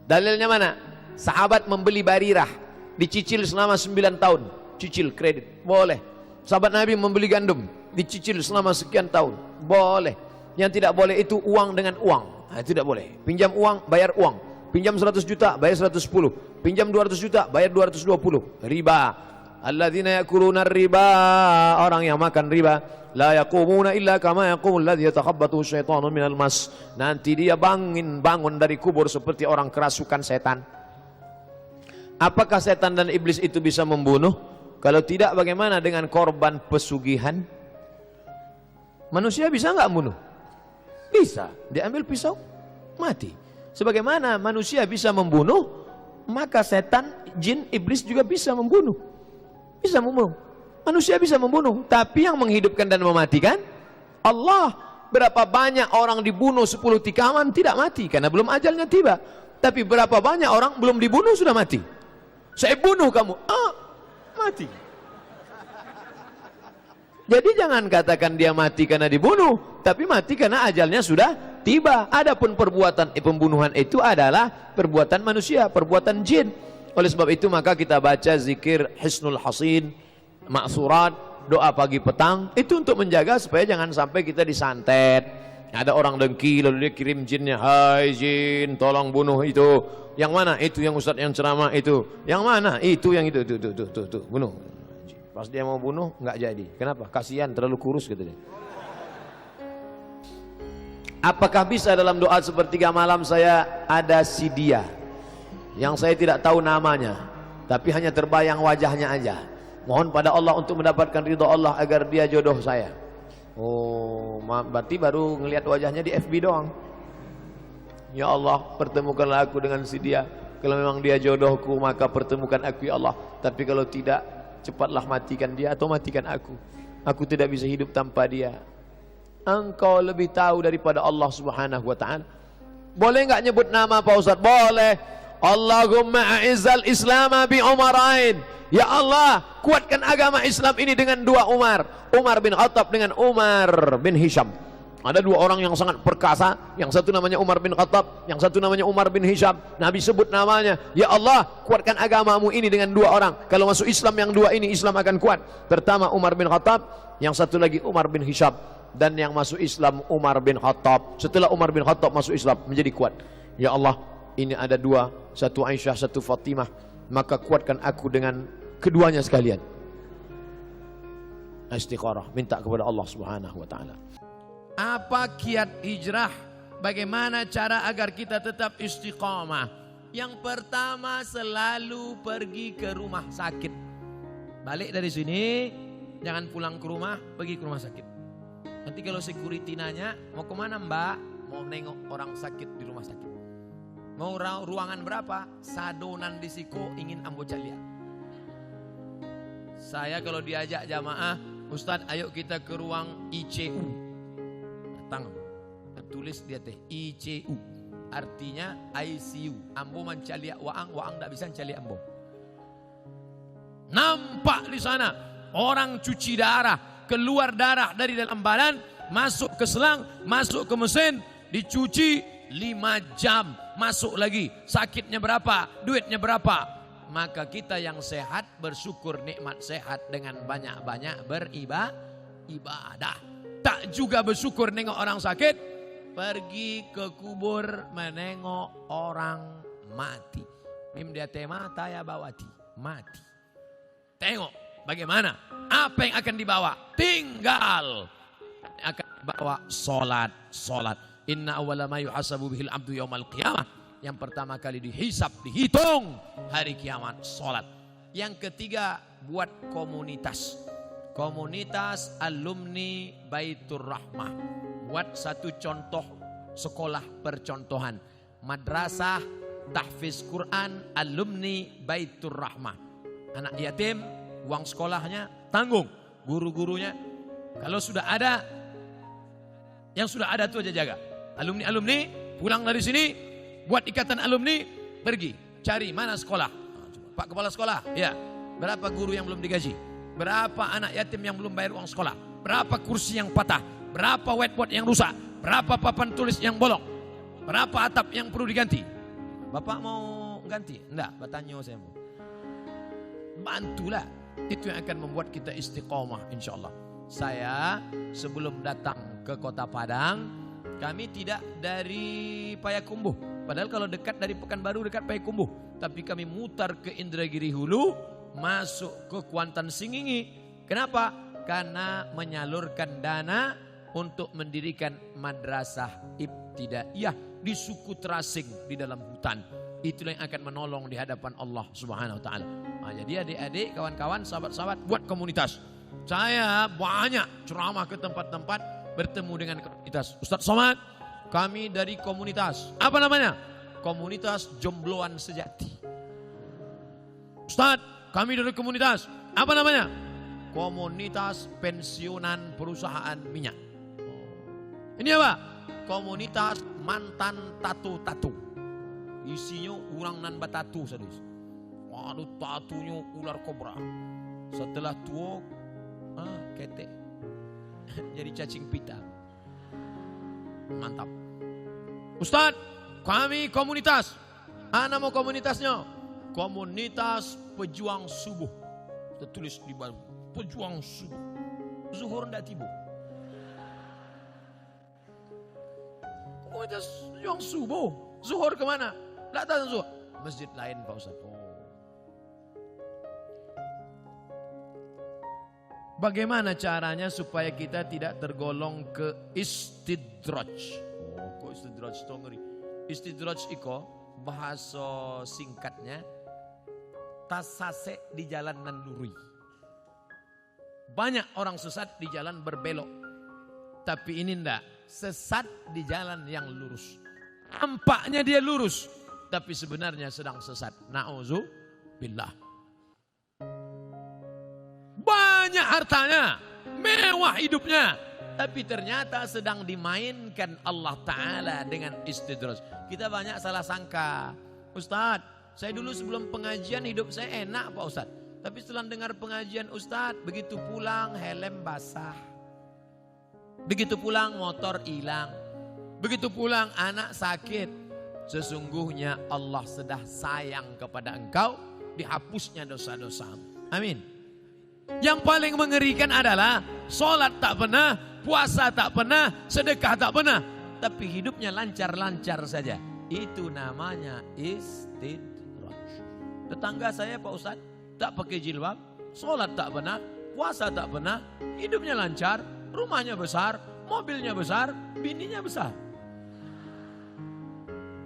Dalilnya mana? Sahabat membeli Barirah, dicicil selama 9 tahun, cicil kredit, boleh. Sahabat Nabi membeli gandum, dicicil selama sekian tahun, boleh. Yang tidak boleh itu uang dengan uang, nah, itu tidak boleh. Pinjam uang, bayar uang. Pinjam 100 juta, bayar 110. Pinjam 200 juta, bayar 220. Riba. Alladzina yakuluna riba, orang yang makan riba, la yaqumuna illa kama yaqumul ladzi yatakhabbathu syaitanu minal mas. Nanti dia bangun dari kubur seperti orang kerasukan setan. Apakah setan dan iblis itu bisa membunuh? Kalau tidak, bagaimana dengan korban pesugihan? Manusia bisa nggak membunuh? Bisa. Diambil pisau, mati. Sebagaimana manusia bisa membunuh, maka setan, jin, iblis juga bisa membunuh. Bisa membunuh. Manusia bisa membunuh, tapi yang menghidupkan dan mematikan Allah. Berapa banyak orang dibunuh 10 tikaman tidak mati karena belum ajalnya tiba. Tapi berapa banyak orang belum dibunuh sudah mati. Saya bunuh kamu, mati. Jadi jangan katakan dia mati karena dibunuh, tapi mati karena ajalnya sudah tiba. Adapun perbuatan pembunuhan itu adalah perbuatan manusia, perbuatan jin. Oleh sebab itu maka kita baca zikir Hisnul Hasin, maksurat, doa pagi petang, itu untuk menjaga supaya jangan sampai kita disantet. Ada orang dengki lalu dia kirim jinnya, hai jin tolong bunuh itu. Yang mana? Itu yang ustadz yang ceramah itu. Yang mana? Itu yang itu, tuh, bunuh. Pas dia mau bunuh nggak jadi. Kenapa? Kasihan terlalu kurus gitu dia. Apakah bisa dalam doa sepertiga malam saya ada si dia yang saya tidak tahu namanya, tapi hanya terbayang wajahnya aja. Mohon pada Allah untuk mendapatkan ridha Allah agar dia jodoh saya. Oh, berarti baru ngelihat wajahnya di FB doang. Ya Allah, pertemukanlah aku dengan si dia. Kalau memang dia jodohku, maka pertemukan aku ya Allah. Tapi kalau tidak, cepatlah matikan dia atau matikan aku. Aku tidak bisa hidup tanpa dia. Engkau lebih tahu daripada Allah Subhanahu wa ta'ala. Boleh enggak nyebut nama Pak Ustaz? Boleh. Allahumma a'izzal islama bi umarain. Ya Allah, kuatkan agama Islam ini dengan dua Umar. Umar bin Khattab dengan Umar bin Hisham. Ada dua orang yang sangat perkasa. Yang satu namanya Umar bin Khattab, yang satu namanya Umar bin Hisham. Nabi sebut namanya. Ya Allah, kuatkan agamamu ini dengan dua orang. Kalau masuk Islam yang dua ini, Islam akan kuat. Pertama Umar bin Khattab, yang satu lagi Umar bin Hisham. Dan yang masuk Islam Umar bin Khattab. Setelah Umar bin Khattab masuk Islam, menjadi kuat. Ya Allah, ini ada dua, satu Aisyah, satu Fatimah. Maka kuatkan aku dengan keduanya sekalian. Istikharah, minta kepada Allah Subhanahu wa ta'ala. Apa kiat hijrah? Bagaimana cara agar kita tetap istiqamah? Yang pertama, selalu pergi ke rumah sakit. Balik dari sini, jangan pulang ke rumah, pergi ke rumah sakit. Nanti kalau security nanya, mau kemana mbak? Mau nengok orang sakit di rumah sakit. Mau ruangan berapa? Sadonan di Siko, ingin ambo calia. Saya kalau diajak jamaah, Ustadz ayo kita ke ruang ICU. Datang, tulis dia teh ICU. Artinya ICU. Ambo mencaliak waang tak bisa mencaliak ambo. Nampak di sana orang cuci darah, keluar darah dari dalam badan, masuk ke selang, masuk ke mesin, dicuci 5 jam, masuk lagi. Sakitnya berapa? Duitnya berapa? Maka kita yang sehat bersyukur nikmat sehat dengan banyak-banyak beribadah. Tak juga bersyukur nengok orang sakit, pergi ke kubur menengok orang mati. Mim dia tema taya bawati, mati. Tengok bagaimana, apa yang akan dibawa? Tinggal akan dibawa solat. Inna awwala ma yuhasabu bihil abdu yaumal qiyamah. Yang pertama kali dihisap, dihitung hari kiamat, solat. Yang ketiga, buat komunitas. Komunitas alumni Baitur Rahmah. Buat satu contoh sekolah percontohan. Madrasah tahfiz Quran alumni Baitur Rahmah. Anak yatim, uang sekolahnya tanggung. Guru-gurunya, kalau sudah ada, yang sudah ada itu aja jaga. Alumni-alumni pulang dari sini, buat ikatan alumni, pergi cari mana sekolah. Pak Kepala Sekolah, ya. Berapa guru yang belum digaji? Berapa anak yatim yang belum bayar uang sekolah? Berapa kursi yang patah? Berapa whiteboard yang rusak? Berapa papan tulis yang bolong? Berapa atap yang perlu diganti? Bapak mau ganti? Enggak, bertanya saya mau. Bantulah. Itu yang akan membuat kita istiqomah insya Allah. Saya sebelum datang ke Kota Padang, kami tidak dari Payakumbuh. Padahal kalau dekat dari Pekanbaru dekat Payakumbuh. Tapi kami mutar ke Indragiri Hulu, masuk ke Kuantan Singingi. Kenapa? Karena menyalurkan dana untuk mendirikan madrasah ibtidaiyah di suku terasing di dalam hutan. Itulah yang akan menolong di hadapan Allah Subhanahu wa taala. Nah, jadi adik-adik, kawan-kawan, sahabat-sahabat, buat komunitas. Saya banyak ceramah ke tempat-tempat, bertemu dengan komunitas. Ustaz Somad, kami dari komunitas. Apa namanya? Komunitas Jombloan Sejati. Ustaz, kami dari komunitas. Apa namanya? Komunitas Pensiunan Perusahaan Minyak. Ini apa? Komunitas Mantan Tatu-Tatu. Isinya orang nan batatu sadis. Waduh, tatunya ular kobra. Setelah tua, ketek. Jadi cacing pita. Mantap. Ustaz, kami komunitas. Nama komunitasnya? Komunitas Pejuang Subuh. Kita tulis di bawah. Pejuang Subuh. Zuhur ndak tiba. Komunitas Pejuang Subuh. Zuhur kemana? Nggak tahu zuhur. Masjid lain Pak Ustaz. Bagaimana caranya supaya kita tidak tergolong ke istidraj? Kok istidraj itu ngeri? Istidraj itu bahasa singkatnya tasase di jalan nan lurus. Banyak orang sesat di jalan berbelok. Tapi ini enggak, sesat di jalan yang lurus. Nampaknya dia lurus, tapi sebenarnya sedang sesat. Na'udzubillah. Banyak hartanya, mewah hidupnya, tapi ternyata sedang dimainkan Allah Ta'ala dengan istidraj. Kita banyak salah sangka. Ustadz, saya dulu sebelum pengajian hidup saya enak Pak Ustadz. Tapi setelah dengar pengajian Ustadz, begitu pulang helm basah. Begitu pulang motor hilang. Begitu pulang anak sakit. Sesungguhnya Allah sudah sayang kepada engkau, dihapusnya dosa-dosa. Amin. Yang paling mengerikan adalah sholat tak pernah, puasa tak pernah, sedekah tak pernah, tapi hidupnya lancar-lancar saja. Itu namanya istidraj. Tetangga saya Pak Ustadz tak pakai jilbab, sholat tak pernah, puasa tak pernah, hidupnya lancar, rumahnya besar, mobilnya besar, bininya besar.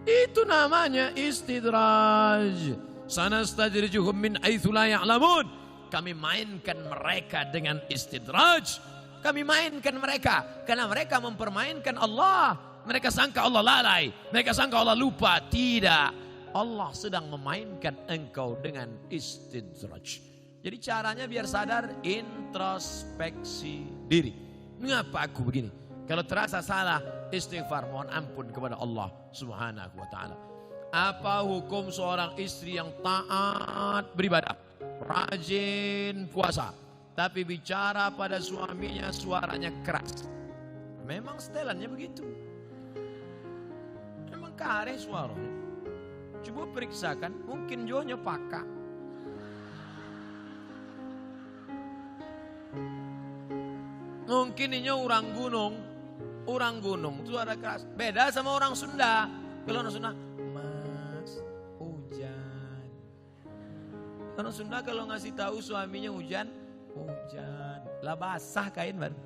Itu namanya istidraj. Sanastajrijuhum min haitsu la ya'lamun. Kami mainkan mereka dengan istidraj. Kami mainkan mereka karena mereka mempermainkan Allah. Mereka sangka Allah lalai, mereka sangka Allah lupa. Tidak, Allah sedang memainkan engkau dengan istidraj. Jadi caranya biar sadar, introspeksi diri. Mengapa aku begini? Kalau terasa salah, istighfar, mohon ampun kepada Allah Subhanahu wa taala. Apa hukum seorang istri yang taat beribadah, rajin puasa, tapi bicara pada suaminya suaranya keras? Memang setelannya begitu. Memang kareh suaranya. Coba periksakan, mungkin jonya pakak. Mungkin ini orang gunung. Orang gunung suara keras. Beda sama orang Sunda. Kalau orang Sunda, Mas, hujan. Orang Sunda kalau ngasih tahu suaminya hujan, hujan. Lah basah kain baru.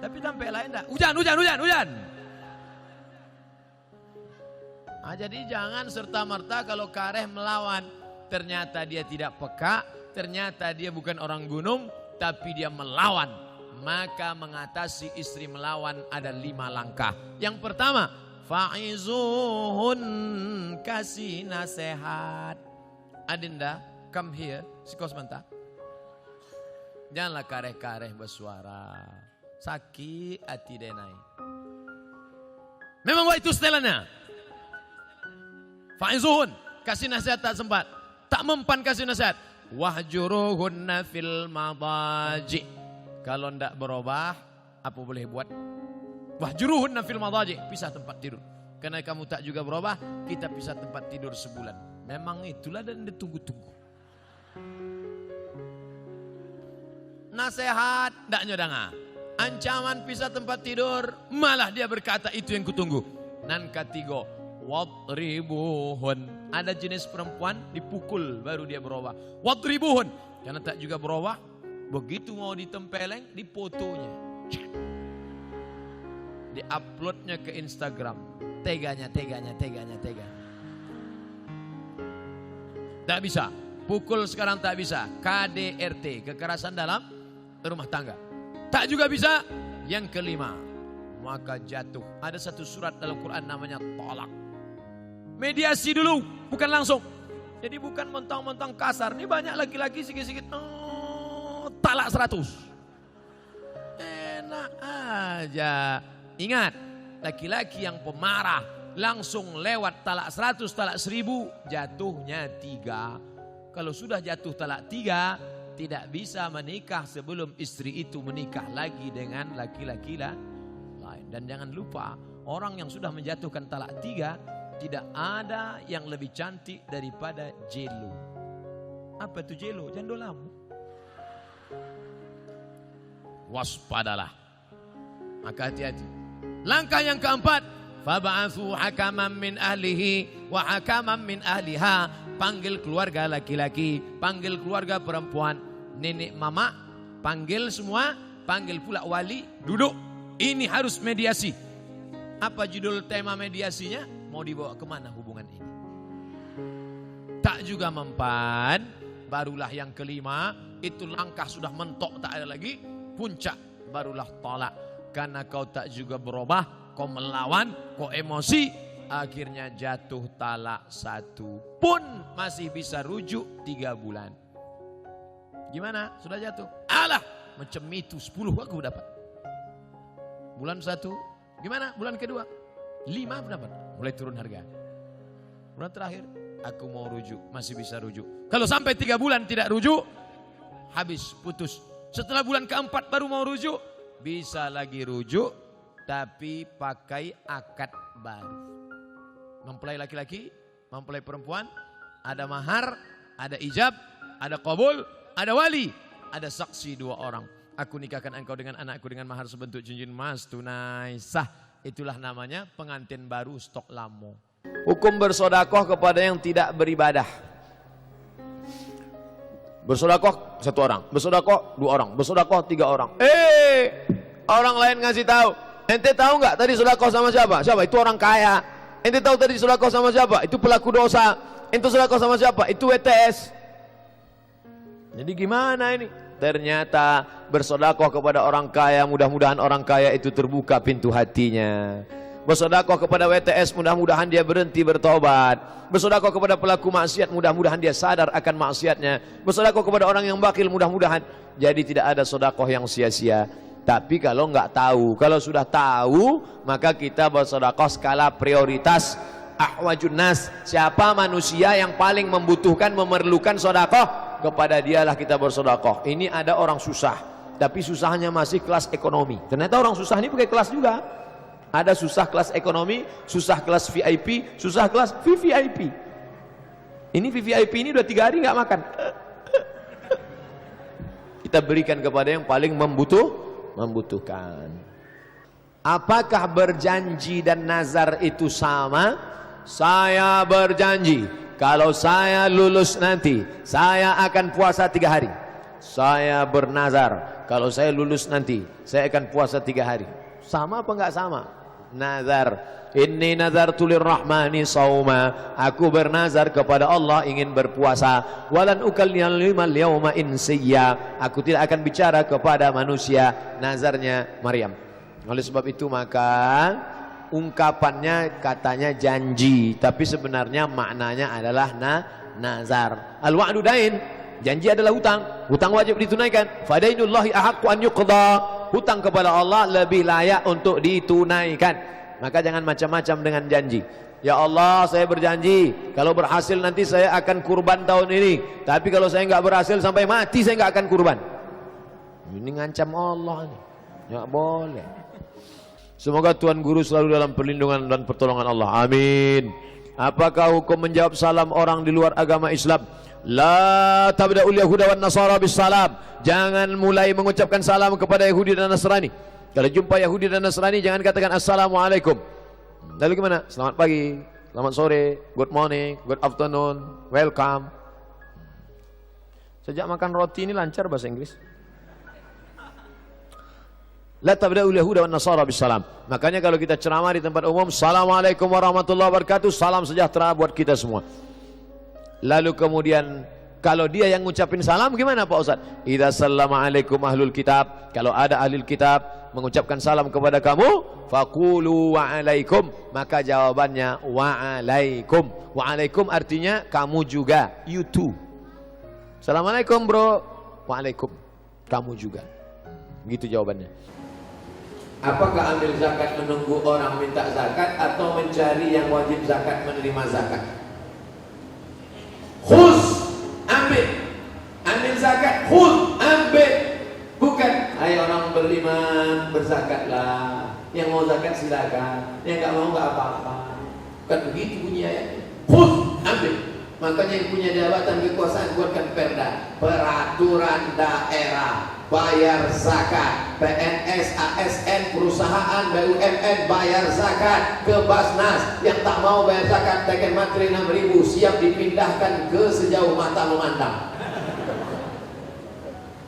Tapi sampai lain enggak, hujan, hujan, hujan, hujan. Nah, jadi jangan serta-merta kalau kareh melawan. Ternyata dia tidak peka, ternyata dia bukan orang gunung, tapi dia melawan. Maka mengatasi istri melawan ada 5 langkah. Yang pertama, fa'izuhun, kasih nasihat. Adinda, come here, sikos sebentar. Janganlah kareh-kareh bersuara. Sakit hati denai. Memang itu setelannya. Fa'izuhun, kasih nasihat tak sempat. tak mempan kasih nasihat. Wahjuruhunna fil madaji. Kalau ndak berubah, apa boleh buat? Wahjuruhunna fil madaji, pisah tempat tidur. Karena kamu tak juga berubah, kita pisah tempat tidur sebulan. Memang itulah dan ditunggu-tunggu. Nasihat ndak nyodanga. Ancaman pisah tempat tidur, malah dia berkata itu yang kutunggu. Nan ketiga, wadribuhun. Ada jenis perempuan dipukul baru dia berubah. Wadribuhun. Karena tak juga berubah, begitu mau ditempeleng, difotonya. Di-uploadnya ke Instagram. Teganya. Tak bisa. Pukul sekarang tak bisa. KDRT, kekerasan dalam rumah tangga. Tak juga bisa. Yang kelima, maka jatuh. Ada satu surat dalam Quran namanya talak. Mediasi dulu, bukan langsung. Jadi bukan mentang-mentang kasar. Ini banyak laki-laki sikit-sikit talak 100. Enak aja. Ingat, laki-laki yang pemarah langsung lewat talak 100, talak 1000, jatuhnya 3. Kalau sudah jatuh talak 3, tidak bisa menikah sebelum istri itu menikah lagi dengan laki-laki lain. Dan jangan lupa, orang yang sudah menjatuhkan talak 3, tidak ada yang lebih cantik daripada jelo. Apa itu jelo? Jandolamu. Waspadalah. Maka hati-hati. Langkah yang keempat, fab'atsu hakaman min ahlihi wa hakaman min ahliha. Panggil keluarga laki-laki, panggil keluarga perempuan, nenek mama, panggil semua, panggil pula wali, duduk. Ini harus mediasi. Apa judul tema mediasinya? Mau dibawa kemana hubungan ini? Tak juga mempan, barulah yang kelima, itu langkah sudah mentok tak ada lagi, puncak barulah tolak. Karena kau tak juga berubah, kau melawan, kau emosi, akhirnya jatuh talak 1 pun masih bisa rujuk 3 bulan. Gimana? Sudah jatuh? Alah, macam itu 10 aku dapat. Bulan 1, gimana? Bulan kedua, 5 dapat. Mulai turun harga. Bulan terakhir, aku mau rujuk, masih bisa rujuk. Kalau sampai 3 bulan tidak rujuk, habis, putus. Setelah bulan keempat baru mau rujuk, bisa lagi rujuk, tapi pakai akad baru. Mempelai laki-laki, mempelai perempuan, ada mahar, ada ijab, ada qabul, ada wali, ada saksi 2 orang. Aku nikahkan engkau dengan anakku dengan mahar sebentuk cincin emas tunai sah. Itulah namanya pengantin baru stok lamo. Hukum bersodakoh kepada yang tidak beribadah. Bersodakoh 1 orang, bersodakoh 2 orang, bersodakoh 3 orang. Orang lain ngasih tahu. Ente tahu nggak tadi sodakoh sama siapa? Siapa? Itu orang kaya. Ente tahu tadi sodakoh sama siapa? Itu pelaku dosa. Ente sodakoh sama siapa? Itu WTS. Jadi gimana ini? Ternyata bersodakoh kepada orang kaya, mudah-mudahan orang kaya itu terbuka pintu hatinya. Bersodakoh kepada WTS, mudah-mudahan dia berhenti bertobat. Bersodakoh kepada pelaku maksiat, mudah-mudahan dia sadar akan maksiatnya. Bersodakoh kepada orang yang bakil, mudah-mudahan. Jadi tidak ada sodakoh yang sia-sia. Tapi kalau nggak tahu, kalau sudah tahu, maka kita bersedekah skala prioritas. Ahwajun nas, siapa manusia yang paling membutuhkan, memerlukan sedekah, kepada dialah kita bersedekah. Ini ada orang susah, tapi susahnya masih kelas ekonomi. Ternyata orang susah ini pakai kelas juga. Ada susah kelas ekonomi, susah kelas VIP, susah kelas VVIP. Ini VVIP ini udah 3 hari nggak makan. Kita berikan kepada yang paling membutuhkan. Apakah berjanji dan nazar itu sama? Saya berjanji kalau saya lulus nanti saya akan puasa 3 hari. Saya bernazar kalau saya lulus nanti saya akan puasa 3 hari. Sama apa enggak sama? Nazar. Inni nazartu lirrahmani sauma. Aku bernazar kepada Allah ingin berpuasa. Walan ukallima al-yawma insiya. Aku tidak akan bicara kepada manusia. Nazarnya Maryam. Oleh sebab itu maka ungkapannya katanya janji, tapi sebenarnya maknanya adalah nazar. Al-wa'du dain. Janji adalah hutang. Hutang wajib ditunaikan. Fadainullahi ahaqqu an yuqda. Hutang kepada Allah lebih layak untuk ditunaikan. Maka jangan macam-macam dengan janji. Ya Allah, saya berjanji kalau berhasil nanti saya akan kurban tahun ini. Tapi kalau saya nggak berhasil sampai mati saya nggak akan kurban. Ini ngancam Allah nih. Nggak boleh. Semoga Tuan Guru selalu dalam perlindungan dan pertolongan Allah. Amin. Apakah hukum menjawab salam orang di luar agama Islam? La tabda'ul yahuda wan nasara bis salam. Jangan mulai mengucapkan salam kepada Yahudi dan Nasrani. Kalau jumpa Yahudi dan Nasrani jangan katakan assalamualaikum. Lalu gimana? Selamat pagi, selamat sore, good morning, good afternoon, welcome. Sejak makan roti ini lancar bahasa Inggris. La tabda'ul yahuda wan nasara bis salam. Makanya kalau kita ceramah di tempat umum, assalamualaikum warahmatullahi wabarakatuh, salam sejahtera buat kita semua. Lalu kemudian kalau dia yang ngucapin salam gimana Pak Ustaz? Idza sallama alaikum ahlul kitab. Kalau ada ahlul kitab mengucapkan salam kepada kamu, faqulu wa alaikum, maka jawabannya wa alaikum. Wa alaikum artinya kamu juga, you too. Assalamualaikum bro. Wa alaikum, kamu juga. Begitu jawabannya. Apakah ambil zakat menunggu orang minta zakat atau mencari yang wajib zakat menerima zakat? Khuz, ambil zakat, khuz, ambil. Bukan, ayo orang beriman berzakatlah. Yang mau zakat silakan, yang nggak mau nggak apa-apa. Bukan begitu bunyi ayatnya. Khuz, ambil. Makanya yang punya jabatan kekuasaan buatkan perda, peraturan daerah, bayar zakat, PNS, ASN, perusahaan, BUMN bayar zakat, ke Basnas yang tak mau bayar zakat teken materi 6.000 siap dipindahkan ke sejauh mata memandang.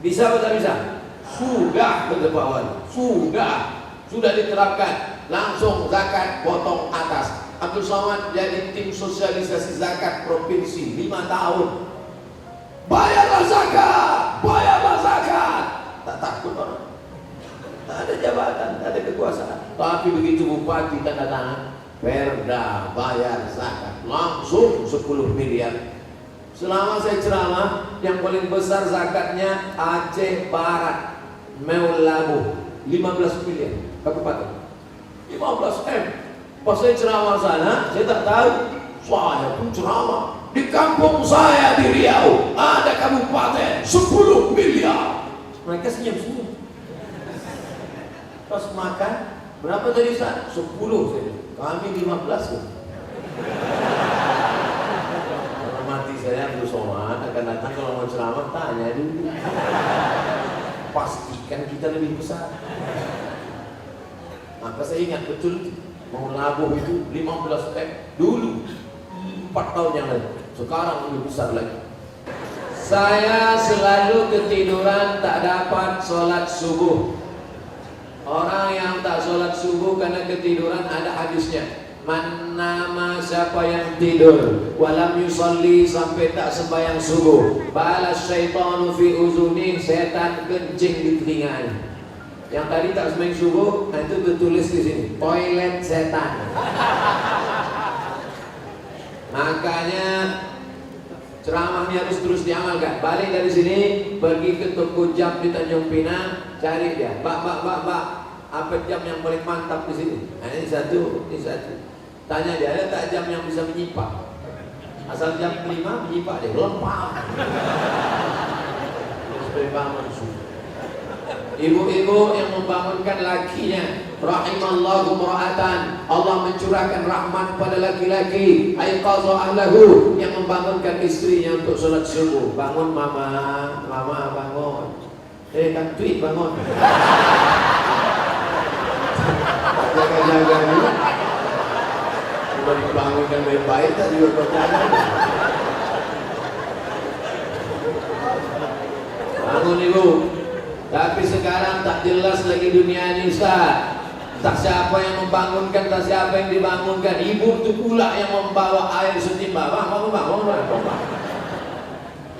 Bisa atau tak bisa? Sudah ketepauan, sudah diterapkan, langsung zakat potong atas. Abdul Somad jadi tim sosialisasi zakat provinsi 5 tahun. Bayarlah zakat, tak takut orang. Tak ada jabatan, tak ada kekuasaan. Tapi begitu bupati tanda tangan, perda bayar zakat, langsung 10 miliar. Selama saya ceramah, yang paling besar zakatnya Aceh Barat, Meulabu, 15 miliar kabupaten, 15 M. Pas saya ceramah sana, saya tak tahu, saya pun ceramah di kampung saya di Riau ada kabupaten 10 miliar. Mereka senyum-senyum. Pas makan, berapa tadi Ustaz? 10 saya. Kami 15 kan. Mati saya Abdul Somad akan datang kalau mau ceramah, tanya dulu. Pastikan kita lebih besar. Maka saya ingat betul, mau labuh itu 15 M dulu 4 tahun yang lalu. Sekarang lebih besar lagi. Saya selalu ketiduran tak dapat sholat subuh. Orang yang tak sholat subuh karena ketiduran ada hadisnya. Man nama, siapa yang tidur walam yusalli, sampai tak sembahyang subuh, balas syaitanu fi uzuni, setan kencing di telinganya. Yang tadi tak sembahyang subuh, nah itu tertulis di sini, toilet setan. Makanya ceramahnya harus terus diamalkan. Balik dari sini, pergi ke toko jam di Tanjung Pinang, cari dia. Mbak, apa jam yang paling mantap di sini? Nah, ini satu. Tanya dia, ada tak jam yang bisa menyipak? Asal jam 5 menyipak dia, lempar. Ibu-ibu yang membangunkan lakinya, rahimallahu mura'atan, Allah mencurahkan rahmat pada laki-laki, aiqadha ahlahu, yang membangunkan istrinya untuk sholat subuh. Bangun mama bangun. Kan tweet bangun. Jaga-jaga dulu. Sudah dibangunkan baik-baik, tak juga berjalan. Bangun ibu. Tapi sekarang tak jelas lagi dunia ini Ustaz. Tak siapa yang membangunkan, tak siapa yang dibangunkan. Ibu itu pula yang membawa air suci. Bangun.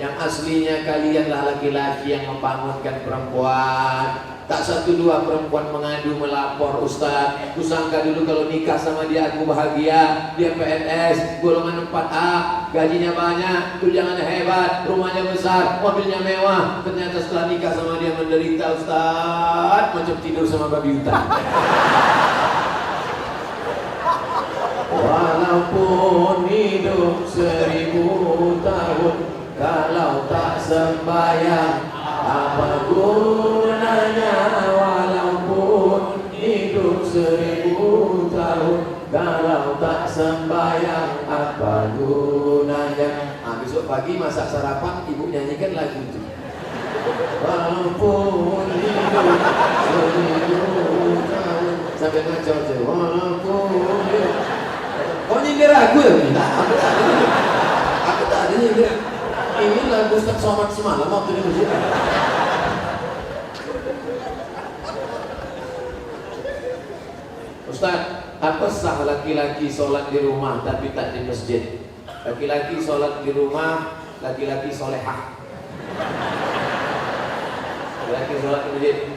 Yang aslinya kalianlah laki-laki yang membangunkan perempuan. Tak 1-2 perempuan mengadu melapor, Ustaz, kusangka dulu kalau nikah sama dia aku bahagia, dia PNS golongan 4A, gajinya banyak, tunjangannya hebat, rumahnya besar, mobilnya mewah. Ternyata setelah nikah sama dia menderita, Ustaz, macam tidur sama babi hutan. Walaupun hidup 1000 tahun, kalau tak sembahyang apa gunanya? Walaupun hidup 1000 tahun, kalau tak sembahyang apa gunanya? Besok pagi masak sarapan, ibu nyanyikan lagu itu. Walaupun hidup 1000 tahun, sampai ngaco aja. Walaupun hidup. Kau nyindir aku ya? Aku tak ada nyindir. Ini lagu Ustaz Somad semalam waktu di masjid. Ustaz, apa sah laki-laki sholat di rumah tapi tak di masjid? Laki-laki sholat di rumah, laki-laki solehah. Laki sholat di masjid.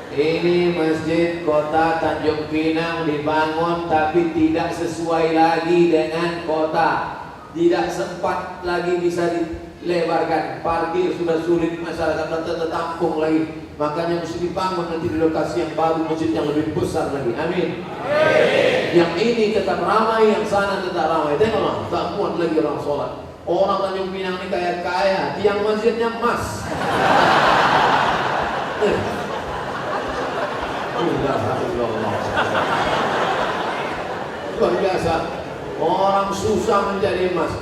Ini masjid kota Tanjung Pinang dibangun tapi tidak sesuai lagi dengan kota. Tidak sempat lagi bisa dilebarkan. Parkir sudah sulit, masyarakat tertampung lagi. Makanya mesti dibangun nanti di lokasi yang baru, masjid yang lebih besar lagi. Amin. Yang ini tetap ramai, yang sana tetap ramai. Tengoklah, tak muat lagi orang sholat. Orang Tanjung Pinang ini kaya-kaya, tiang masjidnya emas. Luar biasa. Orang susah menjadi emas.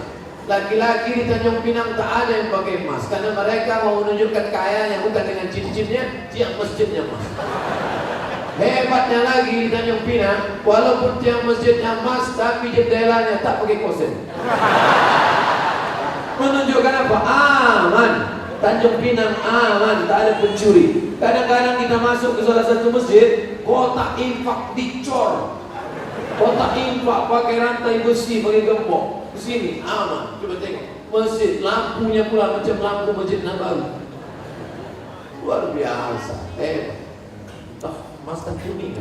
Laki-laki di Tanjung Pinang tak ada yang pakai emas, karena mereka mau menunjukkan kayanya bukan dengan cincinnya, tiang masjidnya emas. Hebatnya lagi di Tanjung Pinang, walaupun tiang masjidnya emas, tapi jendelanya tak pakai kosen. Menunjukkan apa? Aman. Tanjung Pinang aman, tak ada pencuri. Kadang-kadang kita masuk ke salah satu masjid, kotak infak dicor. Kotak infak pakai rantai besi, pakai gembok. Di sini aman. Coba tengok masjid, lampunya pula macam lampu Masjid Nabawi. Luar biasa. Mas kan kuning.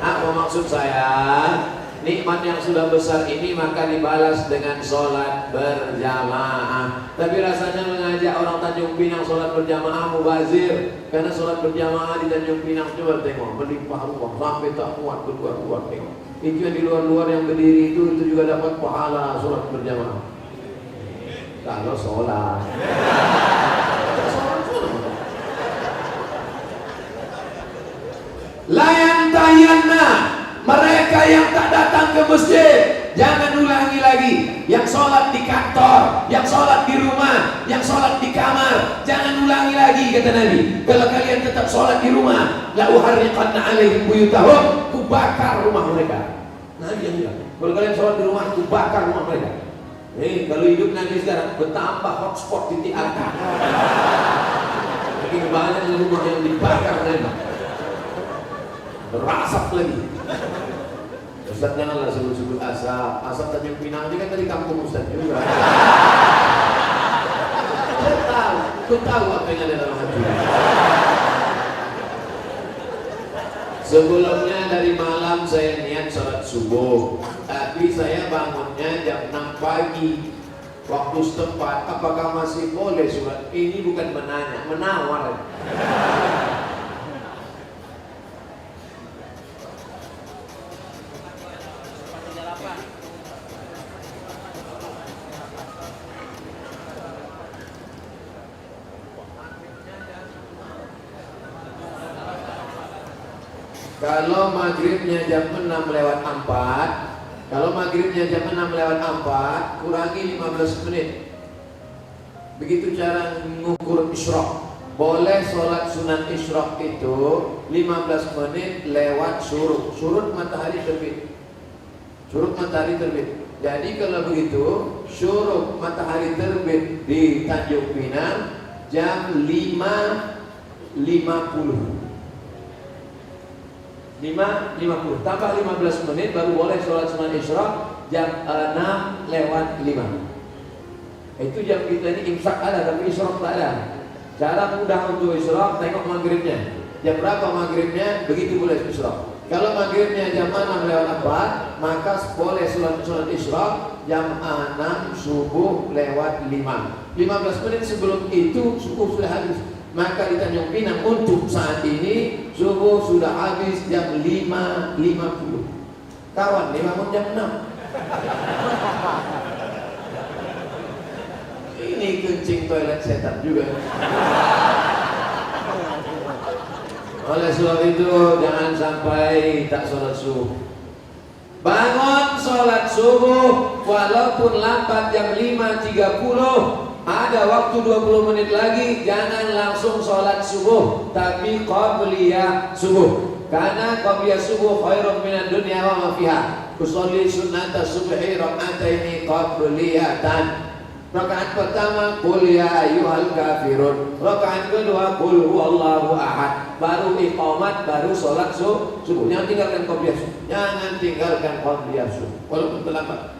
Apa maksud saya? Nikmat yang sudah besar ini maka dibalas dengan sholat berjamaah. Tapi rasanya mengajak orang Tanjung Pinang sholat berjamaah mubazir. Karena sholat berjamaah di Tanjung Pinang, coba tengok, melimpah ruah sampai tak muat keluar-keluar. Tengok, itu yang di luar-luar yang berdiri itu juga dapat pahala sholat berjamaah. Kalau sholat. Layan tayanna. Mereka yang tak datang ke masjid, jangan ulangi lagi. Yang sholat di kantor, yang sholat di rumah, yang sholat di kamar, jangan ulangi lagi, kata Nabi. Kalau kalian tetap sholat di rumah, la uharriqanna alaihim buyutahum, kubakar rumah mereka. Nabi yang bilang, kalau kalian sholat di rumah, kubakar rumah mereka. Kalau hidup Nabi sekarang, bertambah hotspot di TAK. Makin banyak rumah yang dibakar Nabi. Berasap lagi. Ustaz janganlah sebut-sebut asap. Asap Tanjung Pinang ini kan dari kampung Ustaz juga. Aku tahu apa yang ada dalam hati. Sebelumnya dari malam saya niat sholat subuh, tapi saya bangunnya jam 6 pagi waktu setempat. Apakah masih boleh sholat? Ini bukan menanya, menawar. Kalau maghribnya jam 6 lewat 4, kalau maghribnya jam 6 lewat 4, kurangi 15 menit. Begitu cara mengukur isyraq. Boleh sholat sunat isyraq itu 15 menit lewat syuruk. Syuruk matahari terbit. Syuruk matahari terbit. Jadi kalau begitu, syuruk matahari terbit di Tanjung Pinang jam 5.50. 5.50 tambah 15 menit baru boleh sholat sunat isyraq jam 6 lewat 5. Itu jam kita ini imsak ada tapi isyraq tak ada. Cara mudah untuk isyraq, tengok maghribnya. Jam berapa maghribnya, begitu boleh isyraq. Kalau maghribnya jam 6 lewat 4, maka boleh sholat isyraq jam 6 subuh lewat 5. 15 menit sebelum itu subuh sudah habis. Maka di Tanjung Pinang untuk saat ini subuh sudah habis jam 5.50. Kawan, dia bangun jam 6. Ini kencing toilet setan juga. Oleh sebab itu jangan sampai tak sholat subuh. Bangun sholat subuh walaupun lambat jam 5.30, ada waktu 20 menit lagi, jangan langsung sholat subuh, tapi qabliyah subuh. Karena qabliyah subuh khairun minad dunya wa ma fiha. Usolli sunnata subhi rak'ataini qabliyatan. Rakaat pertama qul ya ayyuhal kafirun, rakaat kedua qul huwallahu ahad, baru iqamat, baru sholat subuh. Jangan tinggalkan qabliyah subuh, jangan tinggalkan qabliyah subuh walaupun terlambat.